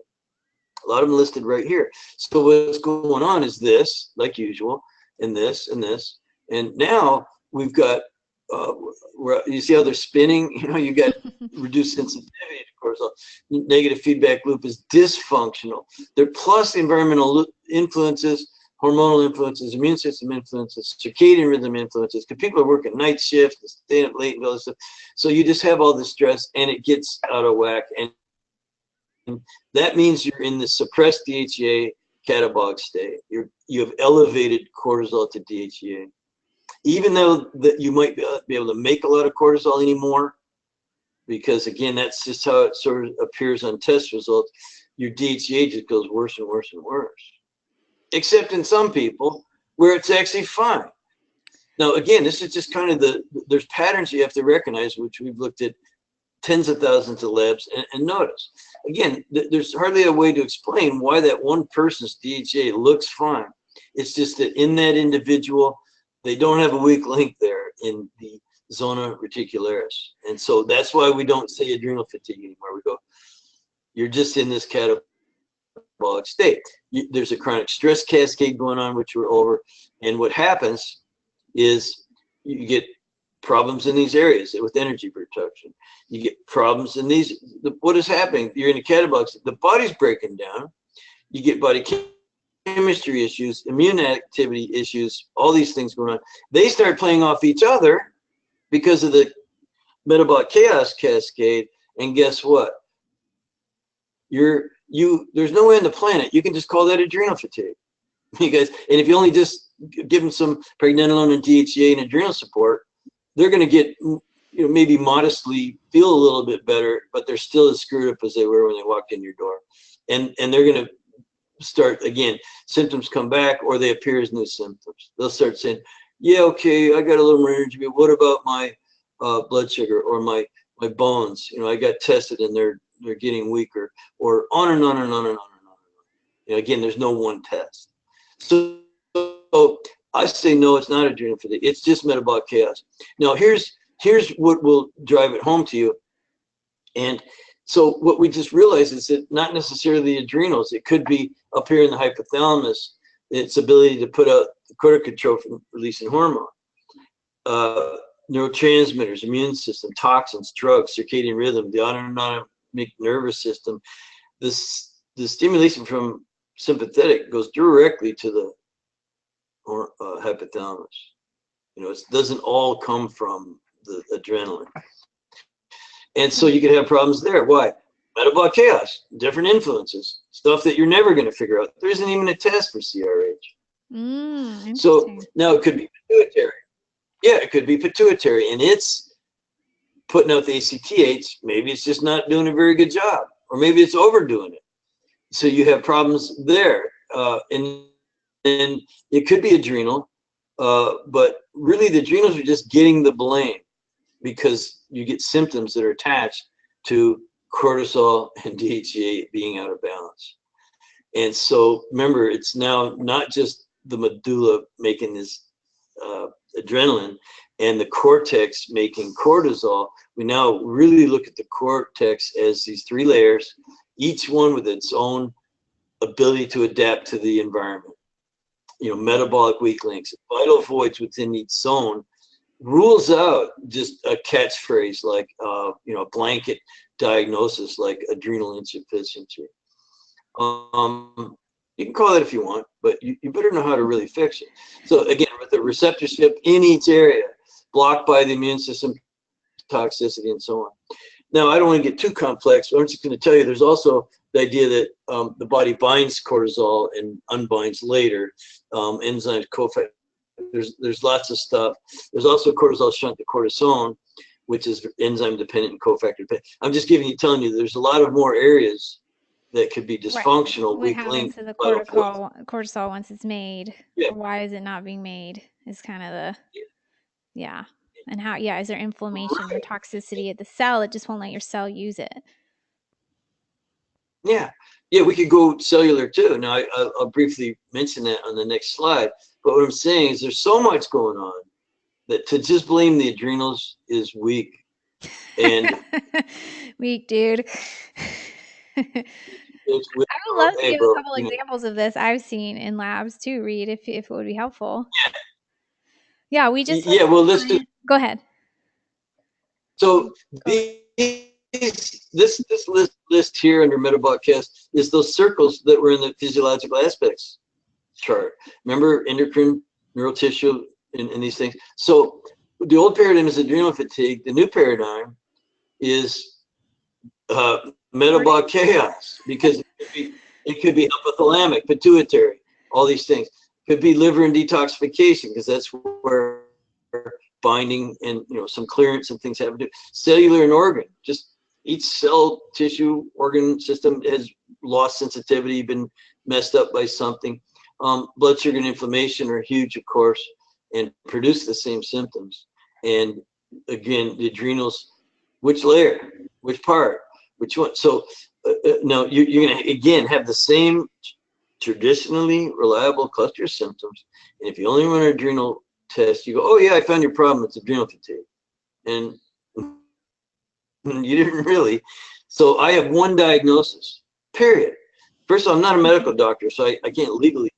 A lot of them listed right here. So what's going on is this, like usual, and this, and this. And now we've got, you see how they're spinning? You know, you got reduced sensitivity to cortisol. Negative feedback loop is dysfunctional. There plus environmental influences, hormonal influences, immune system influences, circadian rhythm influences, because people are working night shifts and staying up late and all this stuff. So you just have all this stress and it gets out of whack. And that means you're in the suppressed DHEA catabolic state. You have elevated cortisol to DHEA. Even though that you might be able to make a lot of cortisol anymore, because again, that's just how it sort of appears on test results, your DHEA just goes worse and worse and worse. Except in some people where it's actually fine. Now, again, this is just kind of there's patterns you have to recognize, which we've looked at tens of thousands of labs and notice. Again, there's hardly a way to explain why that one person's DHEA looks fine. It's just that in that individual, they don't have a weak link there in the zona reticularis. And so that's why we don't say adrenal fatigue anymore. We go, you're just in this catabolic state. There's a chronic stress cascade going on, which we're over. And what happens is you get problems in these areas with energy production. You get problems in these. What is happening? You're in a catabolic state. The body's breaking down. You get body chemistry issues, immune activity issues, all these things going on. They start playing off each other because of the metabolic chaos cascade. And guess what? There's no way on the planet you can just call that adrenal fatigue. Because, and if you only just give them some pregnenolone and DHEA and adrenal support, they're going to get, you know, maybe modestly feel a little bit better, but they're still as screwed up as they were when they walked in your door. And they're going to start, again, symptoms come back or they appear as new symptoms. They'll start saying, yeah, okay, I got a little more energy, but what about my blood sugar or my bones? You know, I got tested and they're getting weaker, or on and on and on and on and on. You know, again, there's no one test. So I say, no, it's not adrenal fatigue. It's just metabolic chaos. Now, here's what will drive it home to you. And so what we just realized is that not necessarily the adrenals. It could be up here in the hypothalamus, its ability to put out the corticotrophin releasing hormone, neurotransmitters, immune system, toxins, drugs, circadian rhythm, the autonomic nervous system. The stimulation from sympathetic goes directly to the hypothalamus. You know, it doesn't all come from the adrenaline. And so you could have problems there. Why? Metabolic chaos, different influences, stuff that you're never going to figure out. There isn't even a test for CRH. So now it could be pituitary. Yeah, it could be pituitary, and it's putting out the ACTH. Maybe it's just not doing a very good job, or maybe it's overdoing it. So you have problems there. And it could be adrenal, but really the adrenals are just getting the blame because you get symptoms that are attached to cortisol and DHEA being out of balance. And so remember, it's now not just the medulla making this adrenaline and the cortex making cortisol. We now really look at the cortex as these three layers, each one with its own ability to adapt to the environment. You know, metabolic weak links, vital voids within each zone, rules out just a catchphrase like, you know, a blanket diagnosis like adrenal insufficiency. You can call it if you want, but you better know how to really fix it. So again, with the receptorship in each area, blocked by the immune system, toxicity, and so on. Now, I don't want to get too complex, but I'm just going to tell you there's also the idea that the body binds cortisol and unbinds later. Enzymes, cofactors, there's lots of stuff. There's also cortisol shunt to cortisone, which is enzyme dependent and cofactor dependent. I'm just telling you there's a lot of more areas that could be dysfunctional. What happens to the cortisol once it's made? Yeah. Or why is it not being made is kind of the, yeah. And how, is there inflammation or toxicity at the cell? It just won't let your cell use it. Yeah, we could go cellular too. Now, I'll briefly mention that on the next slide. But what I'm saying is there's so much going on that to just blame the adrenals is weak. And weak, dude. I would love to give a couple examples of this I've seen in labs too, Reed, if it would be helpful. Yeah, we just well, let's do. Go ahead. So this list here under metabolic chaos is those circles that were in the physiological aspects chart. Remember endocrine, neural tissue, and these things. So the old paradigm is adrenal fatigue. The new paradigm is metabolic chaos, because it could be hypothalamic, pituitary, all these things. Could be liver and detoxification, because that's where binding and some clearance and things have to do. Cellular and organ, just each cell, tissue, organ system has lost sensitivity, been messed up by something. Blood sugar and inflammation are huge, of course, and produce the same symptoms. And again, the adrenals, which layer, which part, which one? So now you're going to again have the same traditionally reliable cluster symptoms. And if you only run an adrenal test, you go, oh yeah, I found your problem, it's adrenal fatigue. And you didn't really. So I have one diagnosis, period. First of all, I'm not a medical doctor, so I can't legally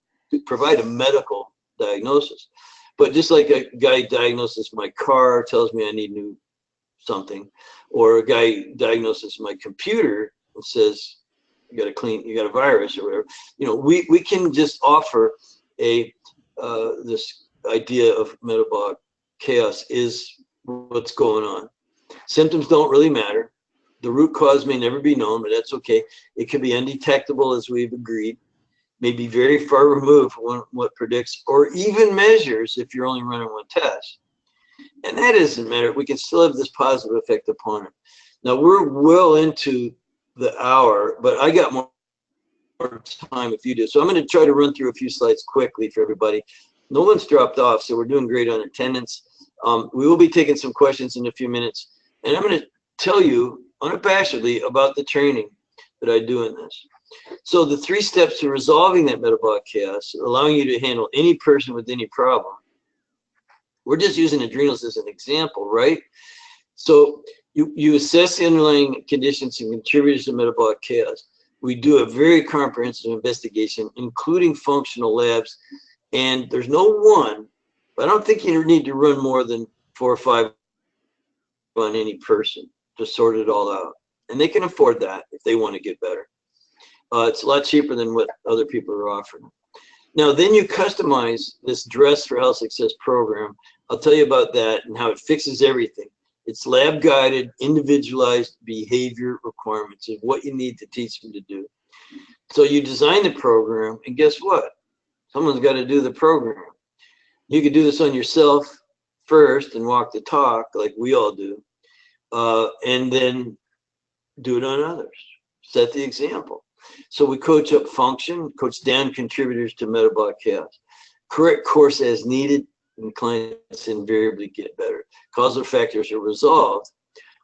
provide a medical diagnosis. But just like a guy diagnoses my car, tells me I need new something, or a guy diagnoses my computer and says you got a virus or whatever. We can just offer this idea of metabolic chaos is what's going on. Symptoms don't really matter. The root cause may never be known, but that's okay. It can be undetectable, as we've agreed, may be very far removed from what predicts or even measures if you're only running one test. And that doesn't matter. We can still have this positive effect upon it. Now, we're well into the hour, but I got more time if you do. So I'm going to try to run through a few slides quickly for everybody. No one's dropped off, so we're doing great on attendance. We will be taking some questions in a few minutes. And I'm going to tell you unabashedly about the training that I do in this. So the 3 steps to resolving that metabolic chaos, allowing you to handle any person with any problem. We're just using adrenals as an example, right? So you assess the underlying conditions and contributors to metabolic chaos. We do a very comprehensive investigation, including functional labs. And there's no one, but I don't think you need to run more than 4 or 5 on any person to sort it all out. And they can afford that if they want to get better. It's a lot cheaper than what other people are offering. Now, then you customize this Dress for Health Success program. I'll tell you about that and how it fixes everything. It's lab guided, individualized behavior requirements of what you need to teach them to do. So you design the program, and guess what? Someone's got to do the program. You could do this on yourself first and walk the talk like we all do, and then do it on others. Set the example. So we coach up function, coach down contributors to metabolic chaos. Correct course as needed, and clients invariably get better. Causal factors are resolved,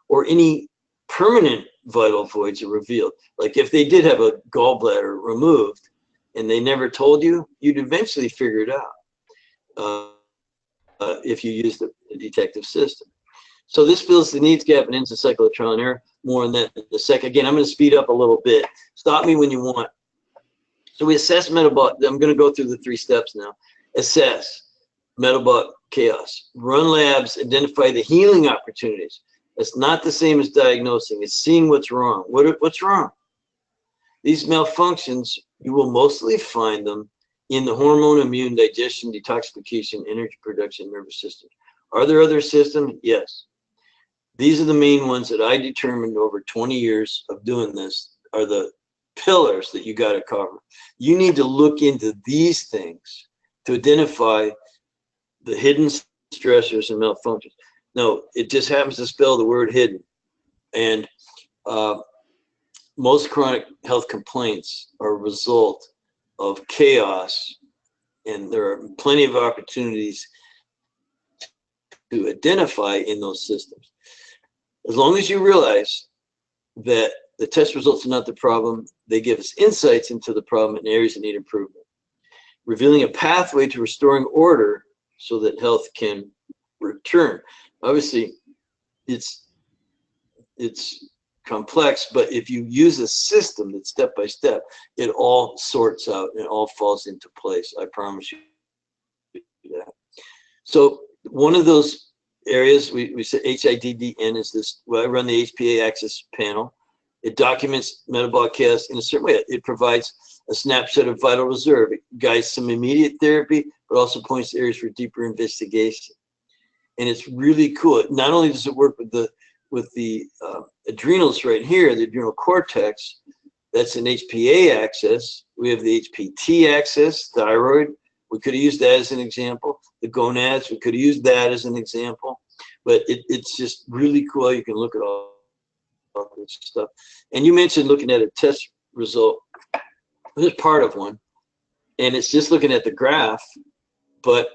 or any permanent vital voids are revealed. Like if they did have a gallbladder removed and they never told you, you'd eventually figure it out if you use the detective system. So this fills the needs gap and ends the cycle of trial and error. More on that in a second. Again, I'm going to speed up a little bit. Stop me when you want. So we assess metabolic. I'm going to go through the 3 steps now. Assess metabolic chaos. Run labs. Identify the healing opportunities. That's not the same as diagnosing. It's seeing what's wrong. What's wrong? These malfunctions, you will mostly find them in the hormone, immune, digestion, detoxification, energy production, nervous system. Are there other systems? Yes. These are the main ones that I determined over 20 years of doing this are the pillars that you got to cover. You need to look into these things to identify the hidden stressors and malfunctions. No, it just happens to spell the word hidden. And most chronic health complaints are a result of chaos, and there are plenty of opportunities to identify in those systems. As long as you realize that the test results are not the problem, they give us insights into the problem and areas that need improvement, revealing a pathway to restoring order so that health can return. Obviously, it's complex, but if you use a system that's step by step, it all sorts out and it all falls into place. I promise you that. So one of those areas we said HIDDN is this. Well, I run the HPA Axis panel. It documents metabolic chaos in a certain way. It provides a snapshot of vital reserve. It guides some immediate therapy, but also points to areas for deeper investigation. And it's really cool. Not only does it work with the adrenals right here, the adrenal cortex, that's an HPA axis. We have the HPT axis, thyroid. We could have used that as an example. The gonads, we could have used that as an example. But it's just really cool. You can look at all this stuff. And you mentioned looking at a test result. This is part of one. And it's just looking at the graph, but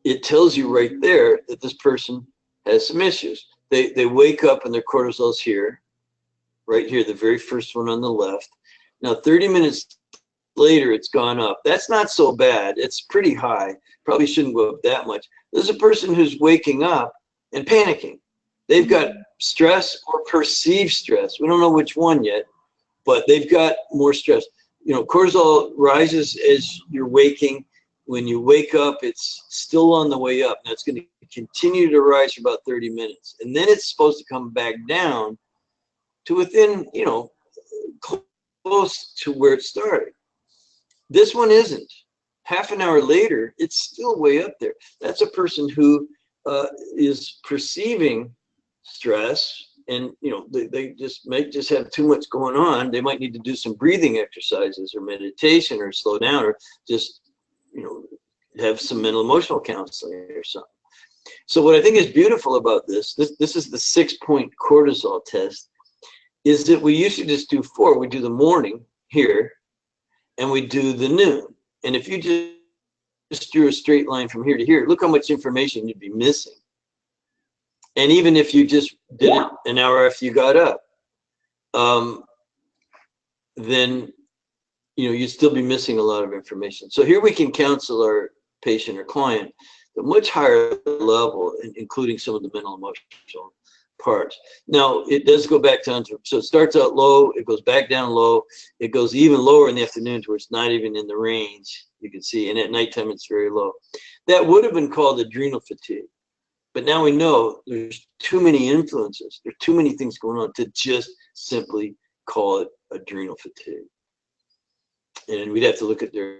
it tells you right there that this person has some issues. They wake up and their cortisol's here, right here, the very first one on the left. Now, 30 minutes later, it's gone up. That's not so bad. It's pretty high. Probably shouldn't go up that much. There's a person who's waking up and panicking. They've got stress or perceived stress. We don't know which one yet, but they've got more stress. You know, cortisol rises as you're waking. When you wake up, it's still on the way up. Now it's going to continue to rise for about 30 minutes. And then it's supposed to come back down to within, you know, close to where it started. This one isn't. Half an hour later, it's still way up there. That's a person who is perceiving stress, and you know they just might just have too much going on. They might need to do some breathing exercises or meditation or slow down or just, you know, have some mental emotional counseling or something. So what I think is beautiful about this is the 6-point cortisol test, is that we used to just do 4. We do the morning here and we do the noon. And if you just drew a straight line from here to here, look how much information you'd be missing. And even if you just did it an hour after you got up, then you know you'd still be missing a lot of information. So here we can counsel our patient or client at a much higher level, including some of the mental emotional parts. Now it does go back down to, so it starts out low, it goes back down low, it goes even lower in the afternoon to where it's not even in the range, you can see, and at nighttime it's very low. That would have been called adrenal fatigue. But now we know there's too many influences, there's too many things going on to just simply call it adrenal fatigue. And we'd have to look at their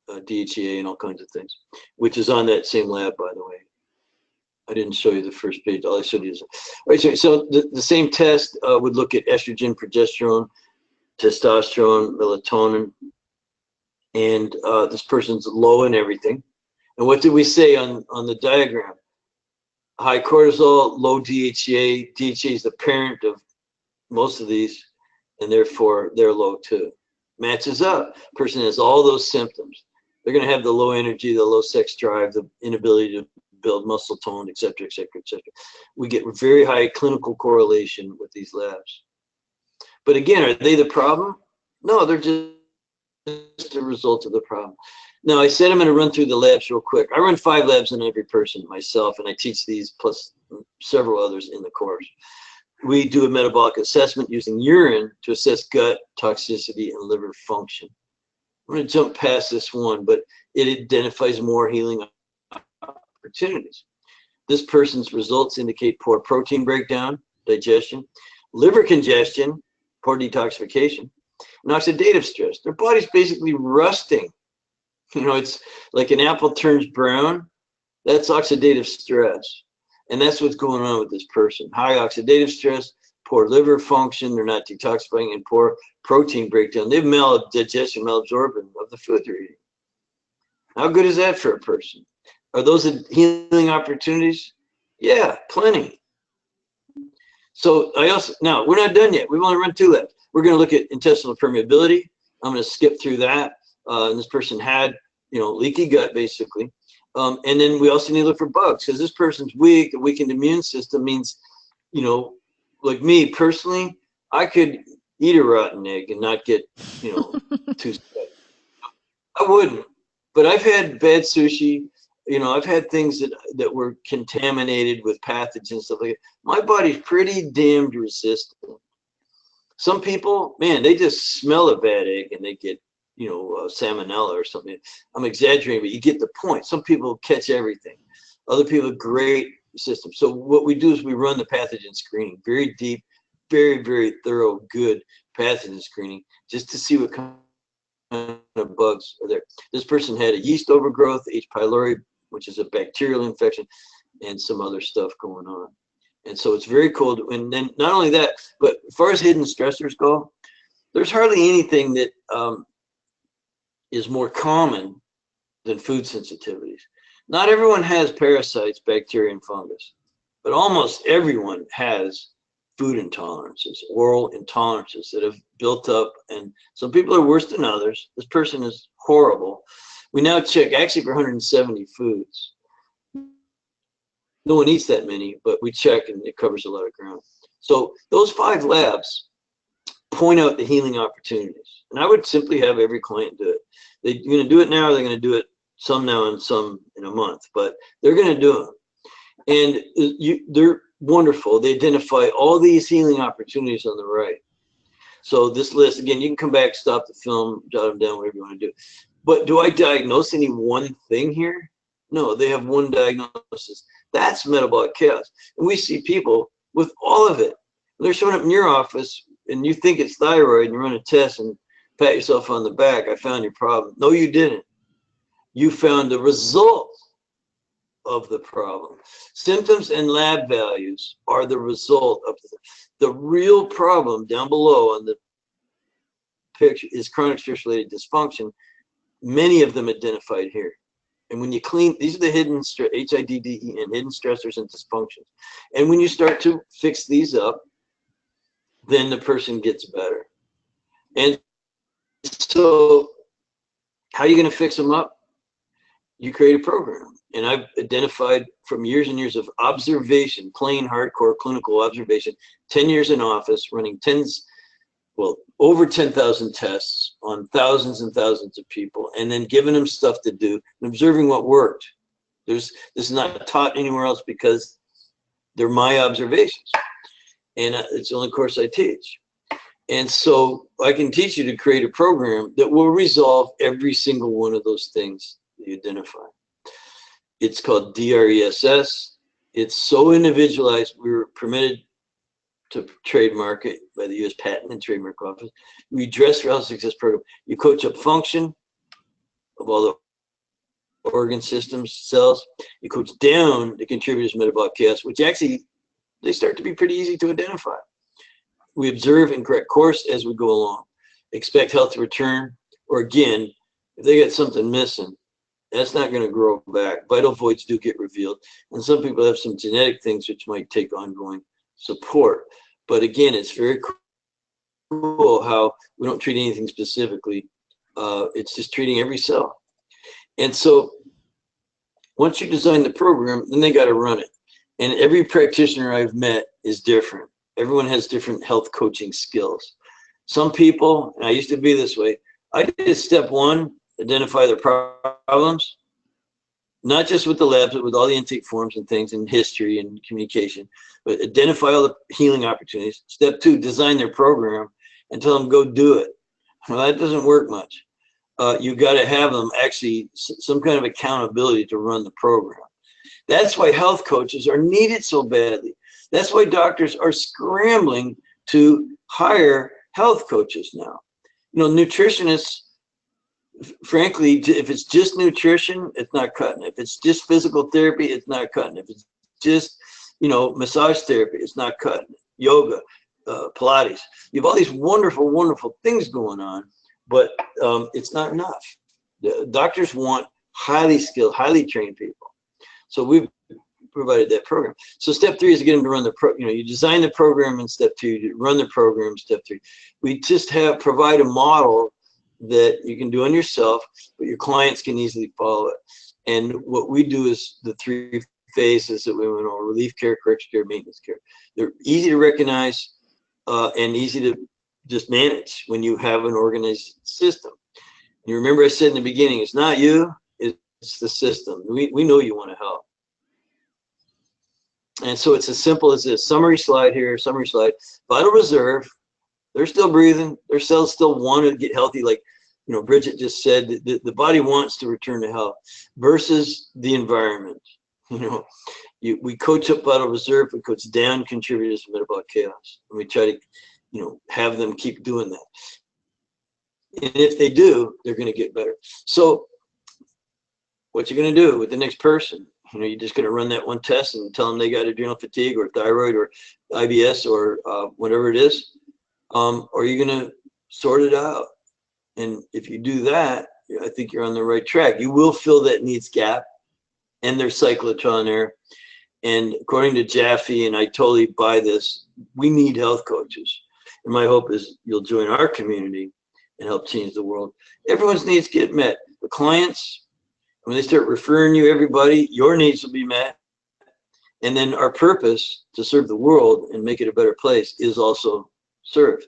DHEA and all kinds of things, which is on that same lab, by the way. I didn't show you the first page. All I showed you is, right. So the same test would look at estrogen, progesterone, testosterone, melatonin, and this person's low in everything. And what did we say on the diagram? High cortisol, low DHEA. DHEA is the parent of most of these, and therefore they're low too. Matches up. Person has all those symptoms. They're going to have the low energy, the low sex drive, the inability to build muscle tone, et cetera, et cetera, et cetera. We get very high clinical correlation with these labs. But again, are they the problem? No, they're just a result of the problem. Now, I said I'm going to run through the labs real quick. I run 5 labs on every person myself, and I teach these plus several others in the course. We do a metabolic assessment using urine to assess gut toxicity and liver function. I'm going to jump past this one, but it identifies more healing opportunities. This person's results indicate poor protein breakdown, digestion, liver congestion, poor detoxification, And oxidative stress, their body's basically rusting. It's like an apple turns brown. That's oxidative stress. And that's what's going on with this person. High oxidative stress, poor liver function, they're not detoxifying, and poor protein breakdown. They have maldigestion, malabsorption of the food they're eating. How good is that for a person? Are those healing opportunities? Yeah, plenty. So now we're not done yet. We've only run 2 labs. We're going to look at intestinal permeability. I'm going to skip through that. And this person had, leaky gut basically. And then we also need to look for bugs, because this person's weak. A weakened immune system means, like me personally, I could eat a rotten egg and not get, too sick. I wouldn't, but I've had bad sushi. I've had things that were contaminated with pathogens and stuff like that. My body's pretty damned resistant. Some people, man, they just smell a bad egg and they get, salmonella or something. I'm exaggerating, but you get the point. Some people catch everything. Other people have great system. So what we do is we run the pathogen screening, very deep, very, very thorough, good pathogen screening, just to see what kind of bugs are there. This person had a yeast overgrowth, H. pylori, which is a bacterial infection, and some other stuff going on. And so it's very cold. And then not only that, but as far as hidden stressors go, there's hardly anything that is more common than food sensitivities. Not everyone has parasites, bacteria, and fungus, but almost everyone has food intolerances, oral intolerances that have built up. And some people are worse than others. This person is horrible. We now check actually for 170 foods. No one eats that many, but we check and it covers a lot of ground. So those 5 labs point out the healing opportunities. And I would simply have every client do it. They're going to do it now, or they're going to do it some now and some in a month, but they're going to do them. And they're wonderful. They identify all these healing opportunities on the right. So this list, again, you can come back, stop the film, jot them down, whatever you want to do. But do I diagnose any one thing here? No, they have one diagnosis. That's metabolic chaos. And we see people with all of it. They're showing up in your office and you think it's thyroid and you run a test and pat yourself on the back. I found your problem. No, you didn't. You found the result of the problem. Symptoms and lab values are the result of the real problem. Down below on the picture is chronic stress-related dysfunction. Many of them identified here. And when you clean, these are the hidden HIDDEN, hidden stressors and dysfunctions. And when you start to fix these up, then the person gets better. And so how are you going to fix them up? You create a program. And I've identified from years and years of observation, plain hardcore clinical observation, 10 years in office, running over 10,000 tests on thousands and thousands of people, and then giving them stuff to do and observing what worked. This is not taught anywhere else because they're my observations. And it's the only course I teach. And so I can teach you to create a program that will resolve every single one of those things that you identify. It's called DRESS. It's so individualized. We were permitted to trademark it by the U.S. Patent and Trademark Office. We address for health success program. You coach up function of all the organ systems, cells. You coach down the contributors to metabolic chaos, which actually they start to be pretty easy to identify. We observe and correct course as we go along. Expect health to return, or again, if they got something missing, that's not going to grow back. Vital voids do get revealed, and some people have some genetic things which might take ongoing support. But again, it's very cool how we don't treat anything specifically. It's just treating every cell. And so once you design the program, then they got to run it. And every practitioner I've met is different. Everyone has different health coaching skills. Some people, and I used to be this way, I did step 1, identify their problems, not just with the labs, but with all the intake forms and things and history and communication, but identify all the healing opportunities. Step 2, design their program and tell them go do it. Well, that doesn't work much. You got to have them actually some kind of accountability to run the program. That's why health coaches are needed so badly. That's why doctors are scrambling to hire health coaches now. nutritionists, frankly, if it's just nutrition, it's not cutting it. If it's just physical therapy, it's not cutting it. If it's just, massage therapy, it's not cutting it. Yoga, Pilates. You have all these wonderful, wonderful things going on, but it's not enough. The doctors want highly skilled, highly trained people. So we've provided that program. So step 3 is to get them to run the you design the program in step 2, you run the program step 3. We just provide a model that you can do on yourself, but your clients can easily follow it. And what we do is the 3 phases that we went over: relief care, correction care, maintenance care. They're easy to recognize and easy to just manage when you have an organized system. You remember I said in the beginning, it's not you, it's the system. We know you want to help. And so it's as simple as this. Summary slide here, summary slide. Vital reserve, they're still breathing. Their cells still want to get healthy. Like, Bridget just said, the body wants to return to health versus the environment. We coach up vital reserve, we coach down contributors to metabolic chaos. And we try to, have them keep doing that. And if they do, they're going to get better. So what you're going to do with the next person, you're just going to run that one test and tell them they got adrenal fatigue or thyroid or IBS or whatever it is, or you're going to sort it out. And if you do that, I think you're on the right track. You will fill that needs gap, and there's cycle of trial and error. And according to Jaffe, and I totally buy this, we need health coaches. And my hope is you'll join our community and help change the world. Everyone's needs get met. The clients, when they start referring you everybody, your needs will be met. And then our purpose to serve the world and make it a better place is also served.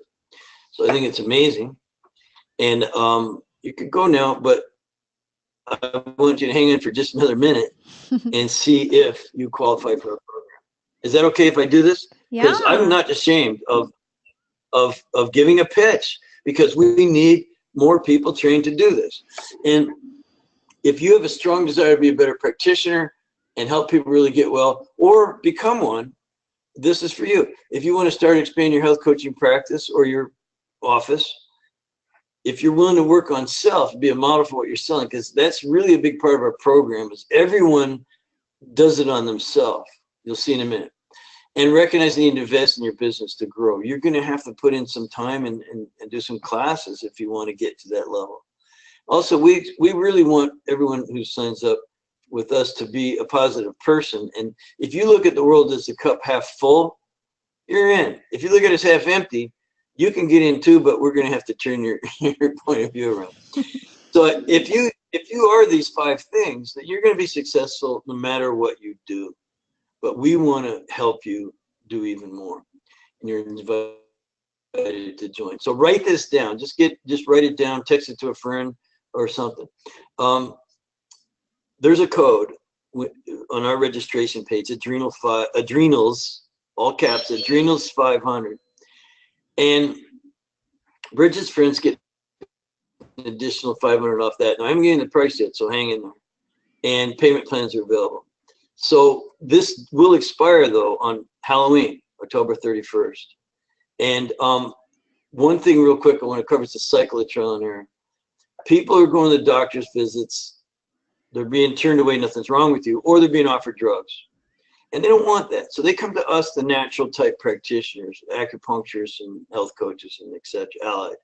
So I think it's amazing. And you could go now, but I want you to hang in for just another minute and see if you qualify for our program. Is that okay if I do this? Because I'm not ashamed of giving a pitch, because we need more people trained to do this. And if you have a strong desire to be a better practitioner and help people really get well or become one, this is for you. If you want to start expanding your health coaching practice or your office, if you're willing to work on self, be a model for what you're selling, because that's really a big part of our program, is everyone does it on themselves. You'll see in a minute. And recognize you need to invest in your business to grow. You're going to have to put in some time and do some classes if you want to get to that level. Also, we really want everyone who signs up with us to be a positive person. And if you look at the world as the cup half full, you're in. If you look at it as half empty, you can get in too, but we're going to have to turn your point of view around. So if you are these 5 things, that you're going to be successful no matter what you do. But we want to help you do even more. And you're invited to join. So write this down. Just write it down, text it to a friend or something. There's a code on our registration page, adrenals, all caps, adrenals 500. And Bridget's friends get an additional 500 off that. Now I'm getting the price yet, so hang in there. And payment plans are available. So this will expire though on Halloween, October 31st. And one thing real quick I want to cover is the cycle of trial and error. People are going to doctor's visits, they're being turned away, nothing's wrong with you, or they're being offered drugs. And they don't want that. So they come to us, the natural type practitioners, acupuncturists and health coaches and etc. allied.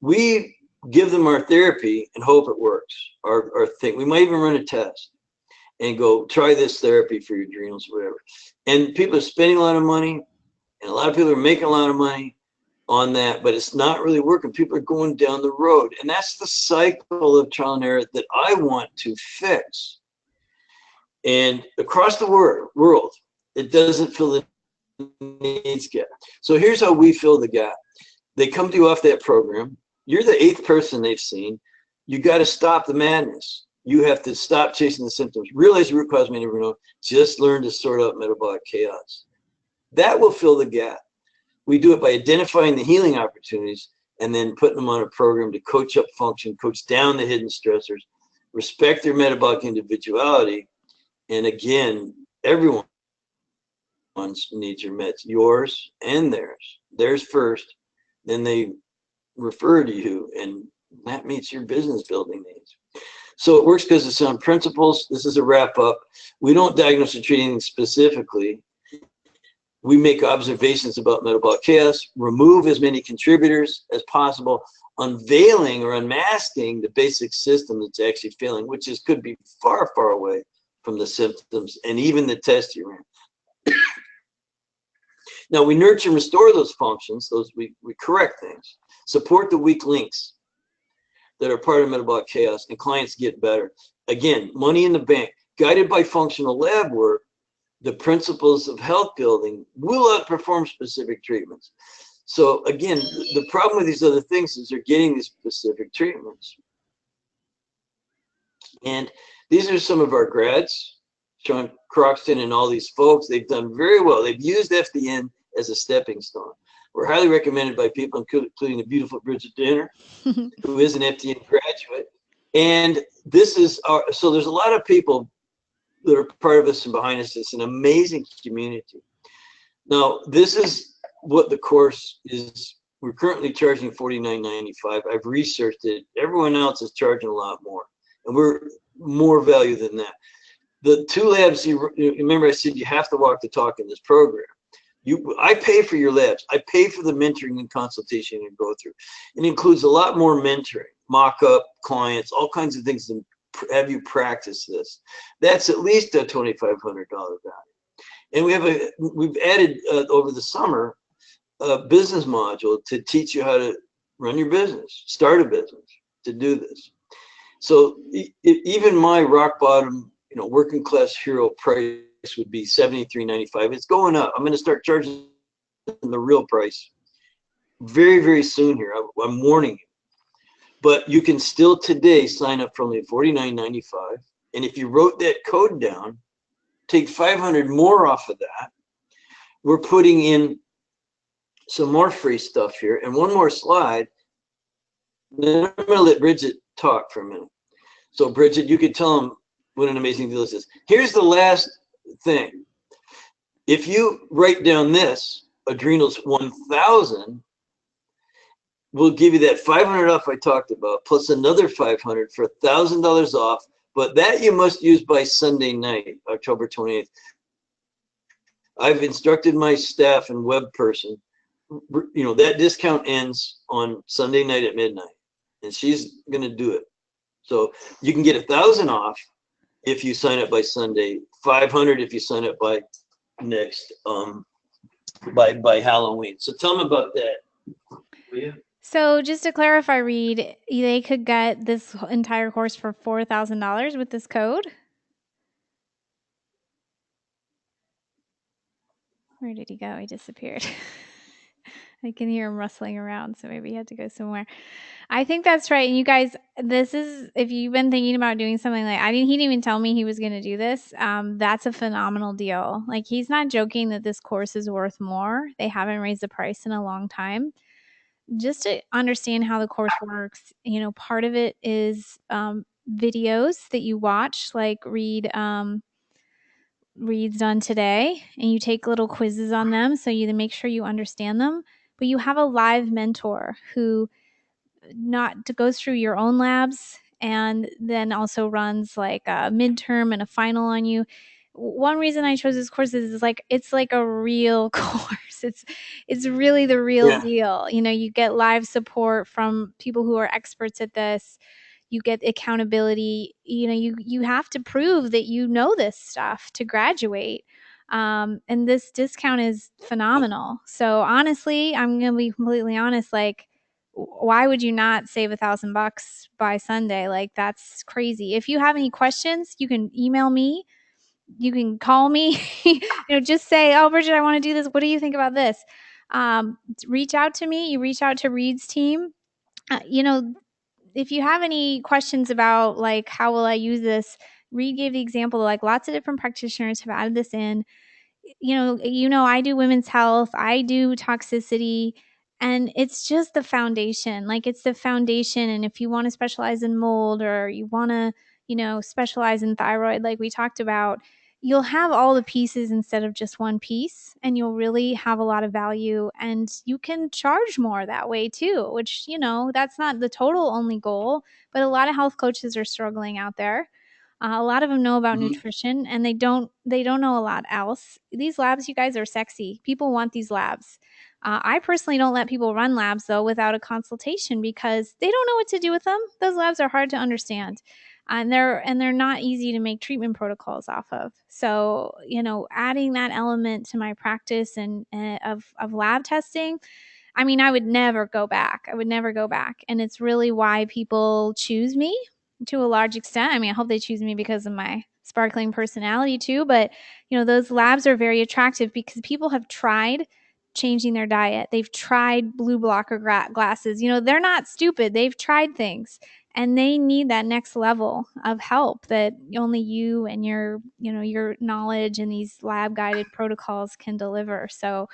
We give them our therapy and hope it works. Our thing. We might even run a test and go, try this therapy for your adrenals, whatever. And people are spending a lot of money, and a lot of people are making a lot of money on that, but it's not really working. People are going down the road. And that's the cycle of trial and error that I want to fix. And across the world, it doesn't fill the needs gap. So here's how we fill the gap. They come to you off that program. You're the 8th person they've seen. You got to stop the madness. You have to stop chasing the symptoms. Realize the root cause may never know. Just learn to sort out metabolic chaos. That will fill the gap. We do it by identifying the healing opportunities and then putting them on a program to coach up function, coach down the hidden stressors, respect their metabolic individuality. And again, everyone's needs are met, yours and theirs. Theirs first, then they refer to you, and that meets your business building needs. So it works because of sound principles. This is a wrap up. We don't diagnose or treat anything specifically. We make observations about metabolic chaos, remove as many contributors as possible, unveiling or unmasking the basic system that's actually failing, which could be far, far away from the symptoms and even the test you ran. Now we nurture and restore those functions, we correct things, support the weak links that are part of metabolic chaos, and clients get better. Again, money in the bank, guided by functional lab work. The principles of health building will outperform specific treatments. So again, the problem with these other things is they're getting these specific treatments. And these are some of our grads, Sean Croxton and all these folks. They've done very well. They've used FDN as a stepping stone. We're highly recommended by people, including the beautiful Bridget Danner, who is an FDN graduate. And this is so there's a lot of people that are part of us and behind us. It's an amazing community. Now, this is what the course is. We're currently charging $49.95. I've researched it. Everyone else is charging a lot more, and we're more value than that. The two labs, you remember I said you have to walk the talk in this program. I pay for your labs. I pay for the mentoring and consultation you go through. It includes a lot more mentoring, mock-up clients, all kinds of things to have you practice this. That's at least a $2,500 value. And we've added over the summer a business module to teach you how to run your business, start a business, to do this. So even my rock bottom, working class hero price would be $73.95. It's going up. I'm going to start charging the real price very, very soon here. I'm warning you. But you can still today sign up for only $49.95. And if you wrote that code down, take 500 more off of that. We're putting in some more free stuff here. And one more slide. Then I'm going to let Bridget talk for a minute. So Bridget, you could tell them what an amazing deal this is. Here's the last thing. If you write down this, Adrenals 1000, we'll give you that 500 off I talked about, plus another 500 for $1,000 off. But that you must use by Sunday night, October 28th. I've instructed my staff and web person, that discount ends on Sunday night at midnight, and she's going to do it. So you can get 1,000 off if you sign up by Sunday, 500 if you sign up by next by Halloween. So tell them about that. Yeah. So just to clarify, Reed, they could get this entire course for $4,000 with this code? Where did he go? He disappeared. I can hear him rustling around, so maybe he had to go somewhere. I think that's right. And you guys, this is, if you've been thinking about doing something like, he didn't even tell me he was going to do this. That's a phenomenal deal. Like, he's not joking that this course is worth more. They haven't raised the price in a long time. Just to understand how the course works, part of it is videos that you watch, like Reed's done today, and you take little quizzes on them so you make sure you understand them. But you have a live mentor who goes through your own labs and then also runs like a midterm and a final on you. One reason I chose this course is it's like a real course. It's really the real deal. You get live support from people who are experts at this. You get accountability. You have to prove that you know this stuff to graduate. And this discount is phenomenal. So honestly, I'm going to be completely honest, why would you not save $1,000 by Sunday? Like, that's crazy. If you have any questions, you can email me. You can call me. Just say, "Oh, Bridget, I want to do this. What do you think about this?" Reach out to me. You reach out to Reed's team. If you have any questions about how will I use this, Reed gave the example. Lots of different practitioners have added this in. I do women's health. I do toxicity. And it's just the foundation. It's the foundation. And if you want to specialize in mold, or you want to, specialize in thyroid, like we talked about, you'll have all the pieces instead of just one piece, and you'll really have a lot of value, and you can charge more that way too, which, you know, that's not the total only goal, but a lot of health coaches are struggling out there. A lot of them know about nutrition, and they don't know a lot else. These labs, you guys, are sexy. People want these labs. I personally don't let people run labs though without a consultation, because they don't know what to do with them. Those labs are hard to understand. And they're not easy to make treatment protocols off of. So, you know, adding that element to my practice and of lab testing, I mean, I would never go back. I would never go back. And it's really why people choose me to a large extent. I mean, I hope they choose me because of my sparkling personality too. But, you know, those labs are very attractive because people have tried changing their diet. They've tried blue blocker glasses. You know, they're not stupid. They've tried things, and they need that next level of help that only you and your, you know, your knowledge and these lab guided protocols can deliver. So,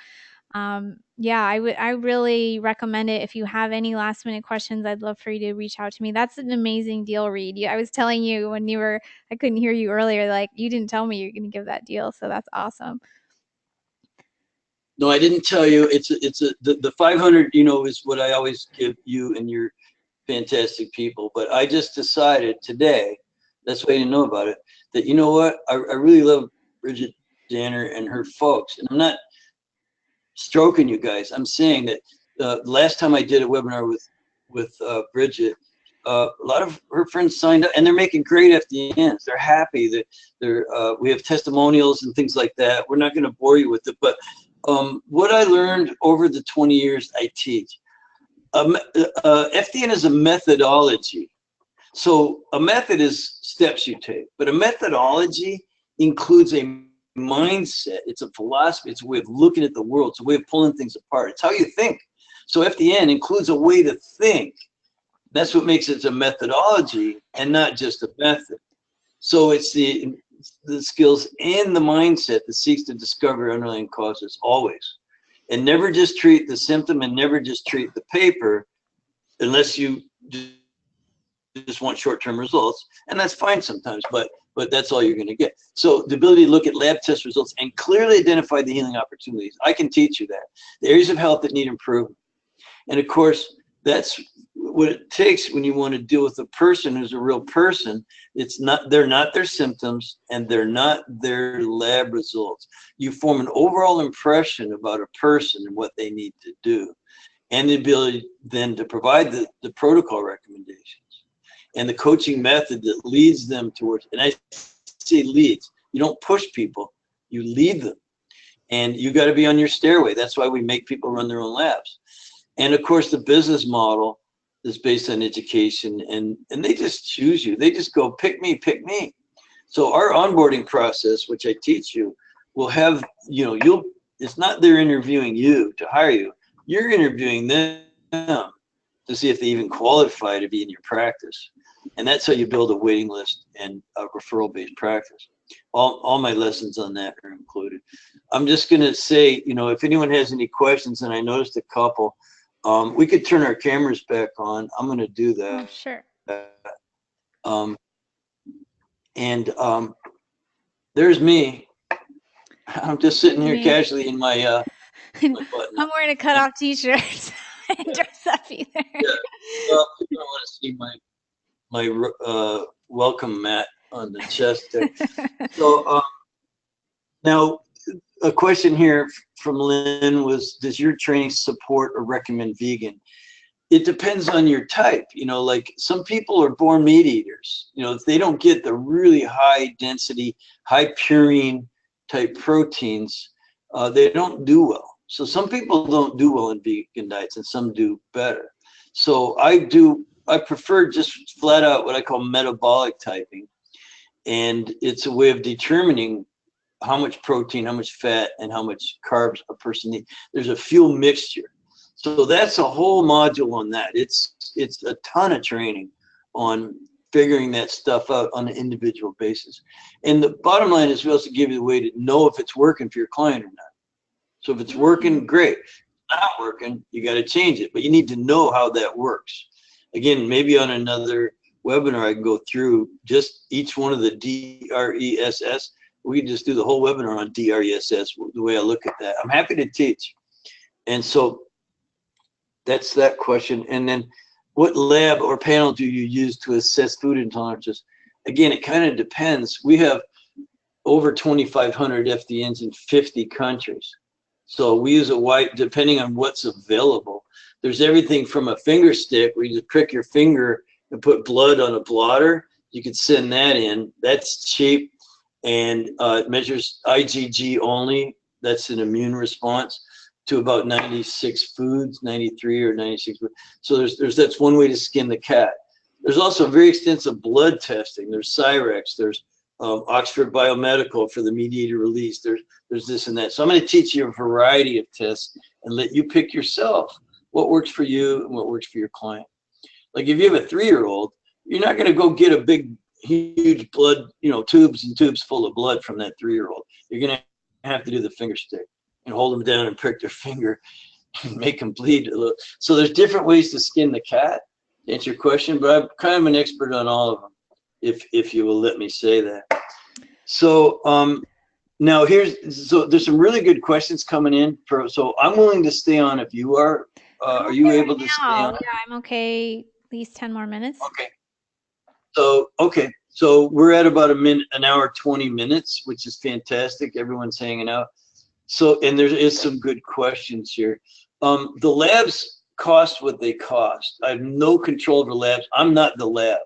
yeah, I really recommend it. If you have any last minute questions, I'd love for you to reach out to me. That's an amazing deal, Reed. I was telling you when I couldn't hear you earlier, like you didn't tell me you're going to give that deal. So that's awesome. No, I didn't tell you. The 500, you know, is what I always give you and your fantastic people. But I just decided today, that's why you didn't know about it, that, you know what, I really love Bridget Danner and her folks. And I'm not stroking you guys. I'm saying that last time I did a webinar with Bridget, a lot of her friends signed up, and they're making great FDNs. They're happy. We have testimonials and things like that. We're not going to bore you with it, but what I learned over the 20 years I teach, FDN is a methodology. So a method is steps you take, but a methodology includes a mindset. It's a philosophy. It's a way of looking at the world. It's a way of pulling things apart. It's how you think. So FDN includes a way to think. That's what makes it a methodology and not just a method. So it's the skills and the mindset that seeks to discover underlying causes always. And never just treat the symptom and never just treat the paper unless you just want short-term results. And that's fine sometimes, but that's all you're going to get. So the ability to look at lab test results and clearly identify the healing opportunities. I can teach you that. The areas of health that need improvement. And of course, that's what it takes when you want to deal with a person who's a real person. They're not their symptoms and they're not their lab results. You form an overall impression about a person and what they need to do, and the ability then to provide the protocol recommendations and the coaching method that leads them towards, and I say leads, you don't push people, you lead them. And you got to be on your stairway. That's why we make people run their own labs. And of course, the business model is based on education, and they just choose you. They just go, pick me, pick me. So our onboarding process, which I teach you, will have, you know, it's not they're interviewing you to hire you. You're interviewing them to see if they even qualify to be in your practice. And that's how you build a waiting list and a referral-based practice. All my lessons on that are included. I'm just going to say, you know, if anyone has any questions, and I noticed a couple, we could turn our cameras back on. I'm going to do that. Oh, sure. There's me. I'm just sitting here casually in my I'm wearing a cutoff t-shirt and dress up either. Yeah. Well, you don't want to see my welcome mat on the chest there. So now a question here from Lynn was, does your training support or recommend vegan? It depends on your type. You know, like some people are born meat eaters. You know, if they don't get the really high density, high purine type proteins, they don't do well. So some people don't do well in vegan diets and some do better. So I prefer just flat out what I call metabolic typing. And it's a way of determining how much protein, how much fat, and how much carbs a person needs. There's a fuel mixture. So that's a whole module on that. It's a ton of training on figuring that stuff out on an individual basis. And the bottom line is we also give you the way to know if it's working for your client or not. So if it's working, great. If it's not working, you got to change it. But you need to know how that works. Again, maybe on another webinar, I can go through just each one of the DRESS, We can just do the whole webinar on DRESS, the way I look at that. I'm happy to teach. And so that's that question. And then what lab or panel do you use to assess food intolerances? Again, it kind of depends. We have over 2,500 FDNs in 50 countries. So we use a wide, depending on what's available. There's everything from a finger stick where you just prick your finger and put blood on a blotter. You could send that in. That's cheap, and it measures IgG only. That's an immune response to about 96 foods, 93 or 96 foods. So that's one way to skin the cat. There's also very extensive blood testing. There's Cyrex. There's Oxford Biomedical for the mediated release. There's this and that. So I'm going to teach you a variety of tests and let you pick yourself what works for you and what works for your client. Like if you have a 3-year-old, you're not going to go get a big, huge blood, tubes and tubes full of blood from that 3-year-old. You're going to have to do the finger stick and hold them down and prick their finger and make them bleed a little. So there's different ways to skin the cat, to answer your question, but I'm kind of an expert on all of them, if you will let me say that. So now there's some really good questions coming in. So I'm willing to stay on if you are. Are you able to stay on? Yeah, I'm okay. At least 10 more minutes. Okay. So we're at about an hour, 20 minutes, which is fantastic. Everyone's hanging out. So, and there is some good questions here. The labs cost what they cost. I have no control over labs. I'm not the lab.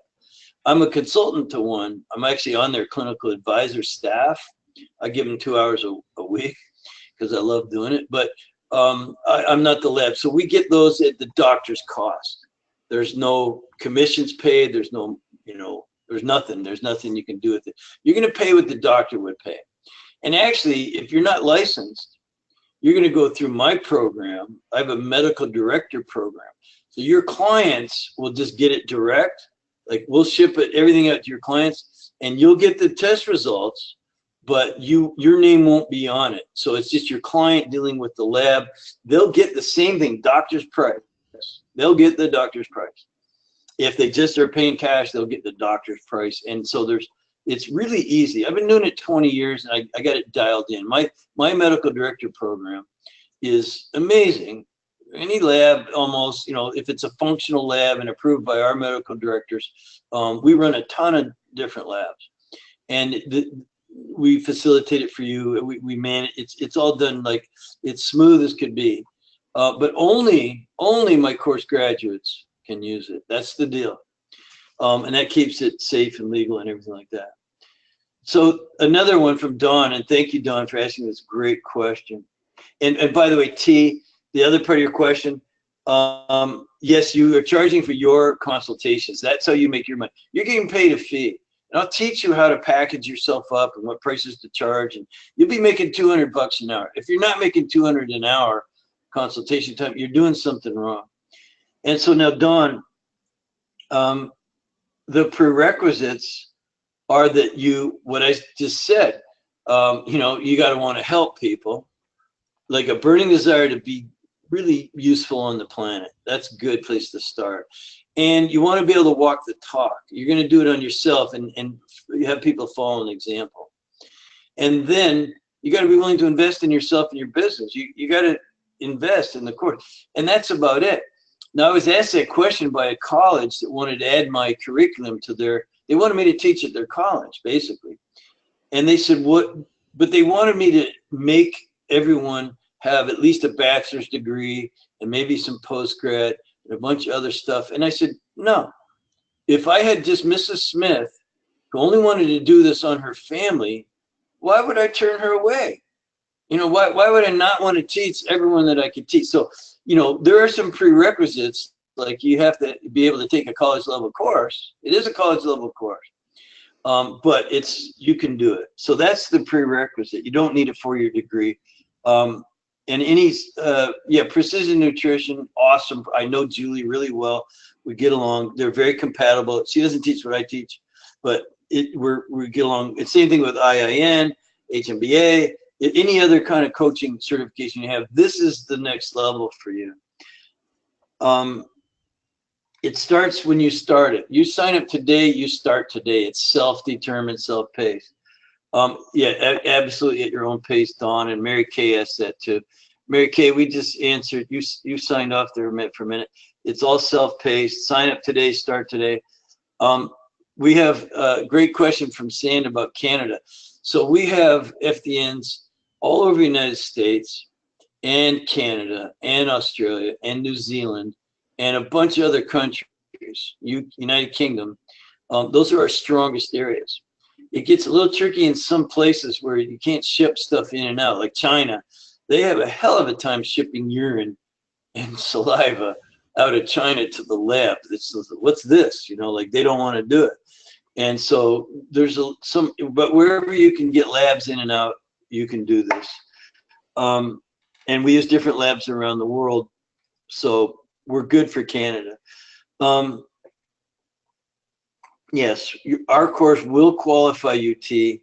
I'm a consultant to one. I'm actually on their clinical advisor staff. I give them 2 hours a week because I love doing it. But I'm not the lab. So we get those at the doctor's cost. There's no commissions paid. There's no, there's nothing. There's nothing you can do with it. You're going to pay what the doctor would pay. And actually, if you're not licensed, you're going to go through my program. I have a medical director program. So your clients will just get it direct. Like we'll ship it, everything out to your clients, and you'll get the test results, but your name won't be on it. So it's just your client dealing with the lab. They'll get the same thing, doctor's price. They'll get the doctor's price. If they just are paying cash, they'll get the doctor's price. And so it's really easy. I've been doing it 20 years and I got it dialed in. My medical director program is amazing. Any lab almost, if it's a functional lab and approved by our medical directors, we run a ton of different labs. And we facilitate it for you. We manage, it's all done like it's smooth as could be. But only my course graduates can use it. That's the deal. And that keeps it safe and legal and everything like that. So another one from Dawn, and thank you, Dawn, for asking this great question. And by the way, T, the other part of your question, yes, you are charging for your consultations. That's how you make your money. You're getting paid a fee. And I'll teach you how to package yourself up and what prices to charge. And you'll be making $200 an hour. If you're not making $200 an hour consultation time, you're doing something wrong. And so now, Dawn, the prerequisites are that what I just said, you got to want to help people, like a burning desire to be really useful on the planet. That's a good place to start. And you want to be able to walk the talk. You're going to do it on yourself and you have people follow an example. And then you got to be willing to invest in yourself and your business. You got to invest in the course. And that's about it. Now, I was asked that question by a college that wanted to add my curriculum to they wanted me to teach at their college, basically. And they said, but they wanted me to make everyone have at least a bachelor's degree and maybe some postgrad and a bunch of other stuff. And I said, no. If I had just Mrs. Smith who only wanted to do this on her family, why would I turn her away? Why would I not want to teach everyone that I could teach? So, there are some prerequisites, like you have to be able to take a college level course. It is a college level course, but you can do it. So that's the prerequisite. You don't need a 4-year degree. And precision nutrition, awesome. I know Julie really well. We get along. They're very compatible. She doesn't teach what I teach, but we get along. It's the same thing with IIN, HMBA, any other kind of coaching certification you have. This is the next level for you. It starts when you start it. You sign up today, you start today. It's self-determined, self-paced. Yeah, absolutely at your own pace, Dawn, and Mary Kay asked that too. Mary Kay, we just answered. You signed off there for a minute. It's all self-paced. Sign up today. Start today. We have a great question from Sand about Canada. So we have FDNs all over the United States and Canada and Australia and New Zealand and a bunch of other countries, United Kingdom. Those are our strongest areas. It gets a little tricky in some places where you can't ship stuff in and out, like China. They have a hell of a time shipping urine and saliva out of China to the lab. It's, what's this? You know, like they don't want to do it. And so there's some, but wherever you can get labs in and out, you can do this. And we use different labs around the world. So we're good for Canada. Yes, our course will qualify UT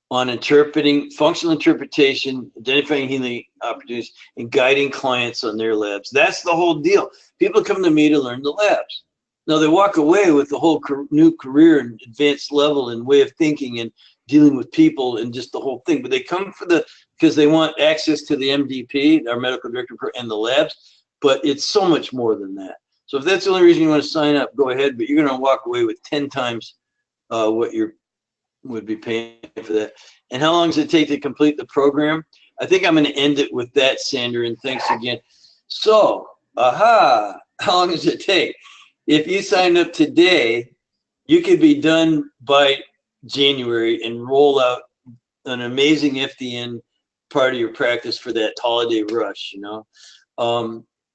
on interpreting, functional interpretation, identifying healing opportunities, and guiding clients on their labs. That's the whole deal. People come to me to learn the labs. Now they walk away with the whole new career and advanced level and way of thinking and dealing with people and just the whole thing. But they come for because they want access to the MDP, our medical director, and the labs. But it's so much more than that. So if that's the only reason you want to sign up, go ahead. But you're going to walk away with 10 times what you would be paying for that. And how long does it take to complete the program? I think I'm going to end it with that, Sandra, and thanks again. So, how long does it take? If you signed up today, you could be done by January and roll out an amazing FDN part of your practice for that holiday rush, you know.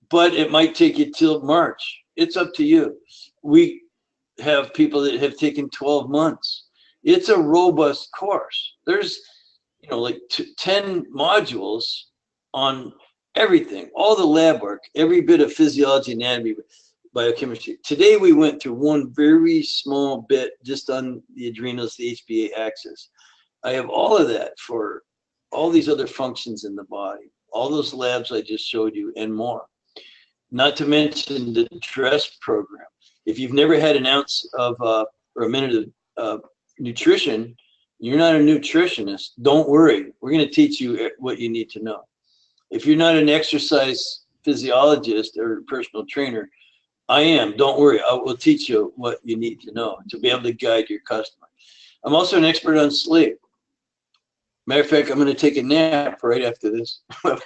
But it might take you till March. It's up to you. We have people that have taken 12 months. It's a robust course. There's, you know, like 10 modules on everything, all the lab work, every bit of physiology, anatomy, biochemistry. Today we went through one very small bit just on the adrenals, the HPA axis. I have all of that for all these other functions in the body, all those labs I just showed you and more. Not to mention the DRESS program. If you've never had an ounce of or a minute of nutrition, you're not a nutritionist. Don't worry. We're going to teach you what you need to know. If you're not an exercise physiologist or personal trainer, I am. Don't worry. I will teach you what you need to know to be able to guide your customer. I'm also an expert on sleep. Matter of fact, I'm going to take a nap right after this. I'm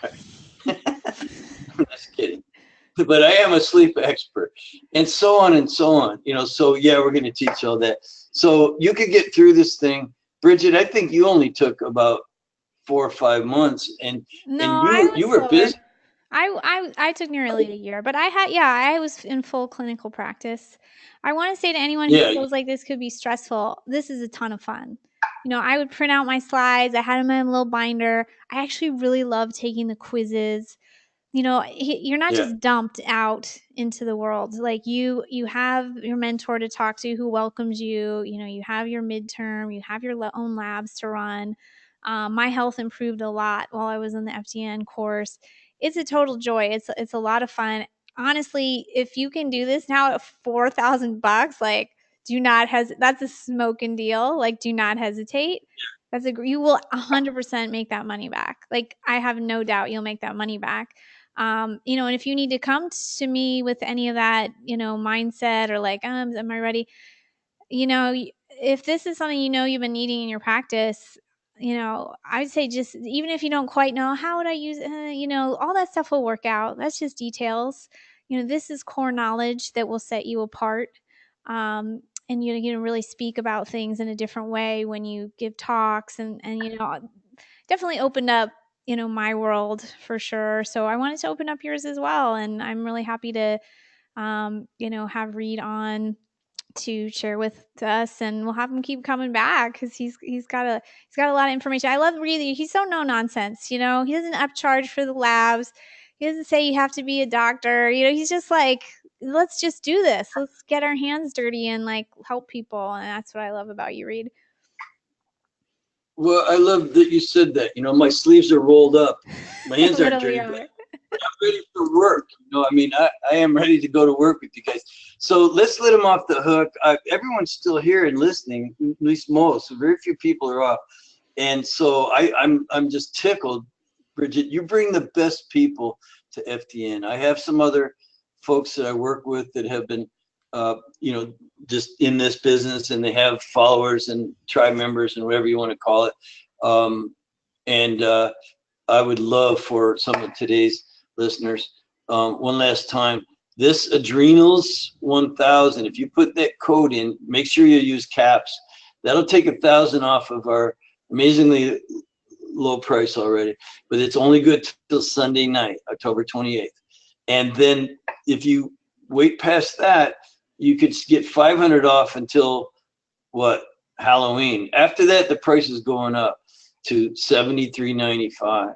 just kidding. But I am a sleep expert, and so on and so on. You know, so yeah, we're going to teach all that. So you could get through this thing. Bridget, I think you only took about 4 or 5 months, and you were busy. I took nearly a year, but I was in full clinical practice. I want to say to anyone who feels like this could be stressful, this is a ton of fun. You know, I would print out my slides. I had them in a little binder. I actually really love taking the quizzes. You know, you're not just dumped out into the world. Like you have your mentor to talk to who welcomes you. You know, you have your midterm, you have your own labs to run. My health improved a lot while I was in the FDN course. It's a total joy. It's a lot of fun. Honestly, if you can do this now at $4,000, like do not hesitate. That's a smoking deal. Like do not hesitate. You will 100% make that money back. Like I have no doubt you'll make that money back. You know, and if you need to come to me with any of that, you know, mindset or like, am I ready? You know, if this is something you know you've been needing in your practice, you know, I'd say just even if you don't quite know how would I use, you know, all that stuff will work out. That's just details. You know, this is core knowledge that will set you apart. And you really speak about things in a different way when you give talks and you know, definitely opened up, you know, my world for sure. So I wanted to open up yours as well. And I'm really happy to, you know, have Reed on to share with us, and we'll have him keep coming back because he's got a lot of information. I love Reed. He's so no nonsense, you know, he doesn't upcharge for the labs. He doesn't say you have to be a doctor. You know, he's just like, let's just do this. Let's get our hands dirty and like help people. And that's what I love about you, Reed. Well, I love that you said that. You know, my sleeves are rolled up. My hands aren't dirty, but I'm ready for work. You know, I mean, I am ready to go to work with you guys. So let's let them off the hook. Everyone's still here and listening, at least most. So very few people are off. And so I'm just tickled, Bridget. You bring the best people to FDN. I have some other folks that I work with that have been, just in this business, and they have followers and tribe members and whatever you want to call it. I would love for some of today's listeners, one last time, this Adrenals 1000, if you put that code in, make sure you use caps. That'll take 1,000 off of our amazingly low price already, but it's only good till Sunday night, October 28th. And then if you wait past that, you could get 500 off until Halloween. After that, the price is going up to $73.95.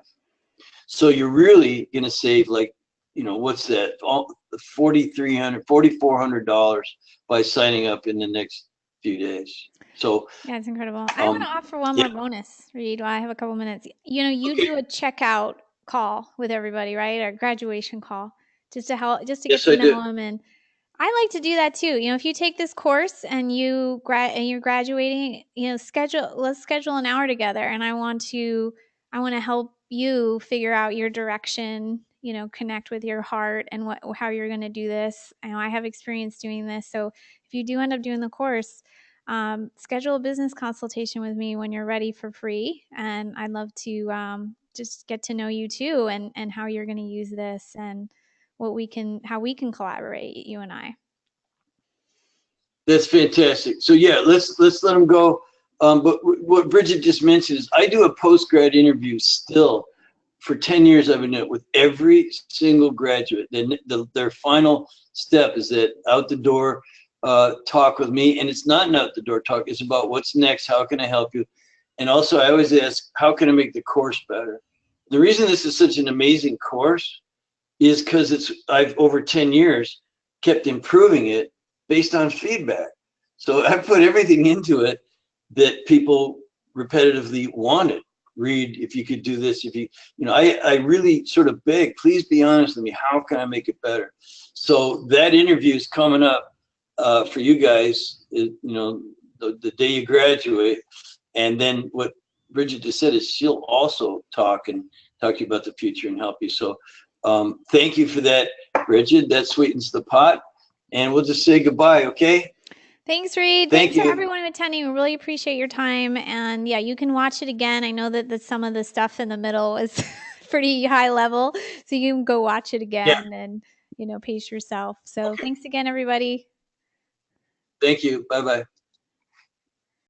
So you're really going to save, like, what's that? $4,400 by signing up in the next few days. So yeah, it's incredible. I want to offer one more bonus, Reed, while I have a couple minutes. You do a checkout call with everybody, right? Or graduation call, just to get to know them. And I like to do that too. If you take this course and you're graduating, let's schedule an hour together, and I want to help you figure out your direction, connect with your heart and how you're going to do this. I have experience doing this. So if you do end up doing the course, schedule a business consultation with me when you're ready for free. And I'd love to just get to know you too, and how you're going to use this, and how we can collaborate, you and I. That's fantastic. So yeah, let's let them go. But what Bridget just mentioned is I do a post-grad interview still. For 10 years, I've been doing it with every single graduate. Their final step is that out the door talk with me. And it's not an out the door talk. It's about what's next. How can I help you? And also I always ask, how can I make the course better? The reason this is such an amazing course is because I've over 10 years kept improving it based on feedback. So I put everything into it that people repetitively wanted. Reed, if you could do this, I really sort of beg, please be honest with me. How can I make it better? So that interview is coming up for you guys, the day you graduate. And then what Bridget just said is she'll also talk to you about the future and help you. So thank you for that, Bridget. That sweetens the pot. And we'll just say goodbye, okay? Thanks, Reed. Thanks for everyone attending. We really appreciate your time. And yeah, you can watch it again. I know that some of the stuff in the middle is pretty high level, so you can go watch it again and, pace yourself. So thanks again, everybody. Thank you. Bye-bye.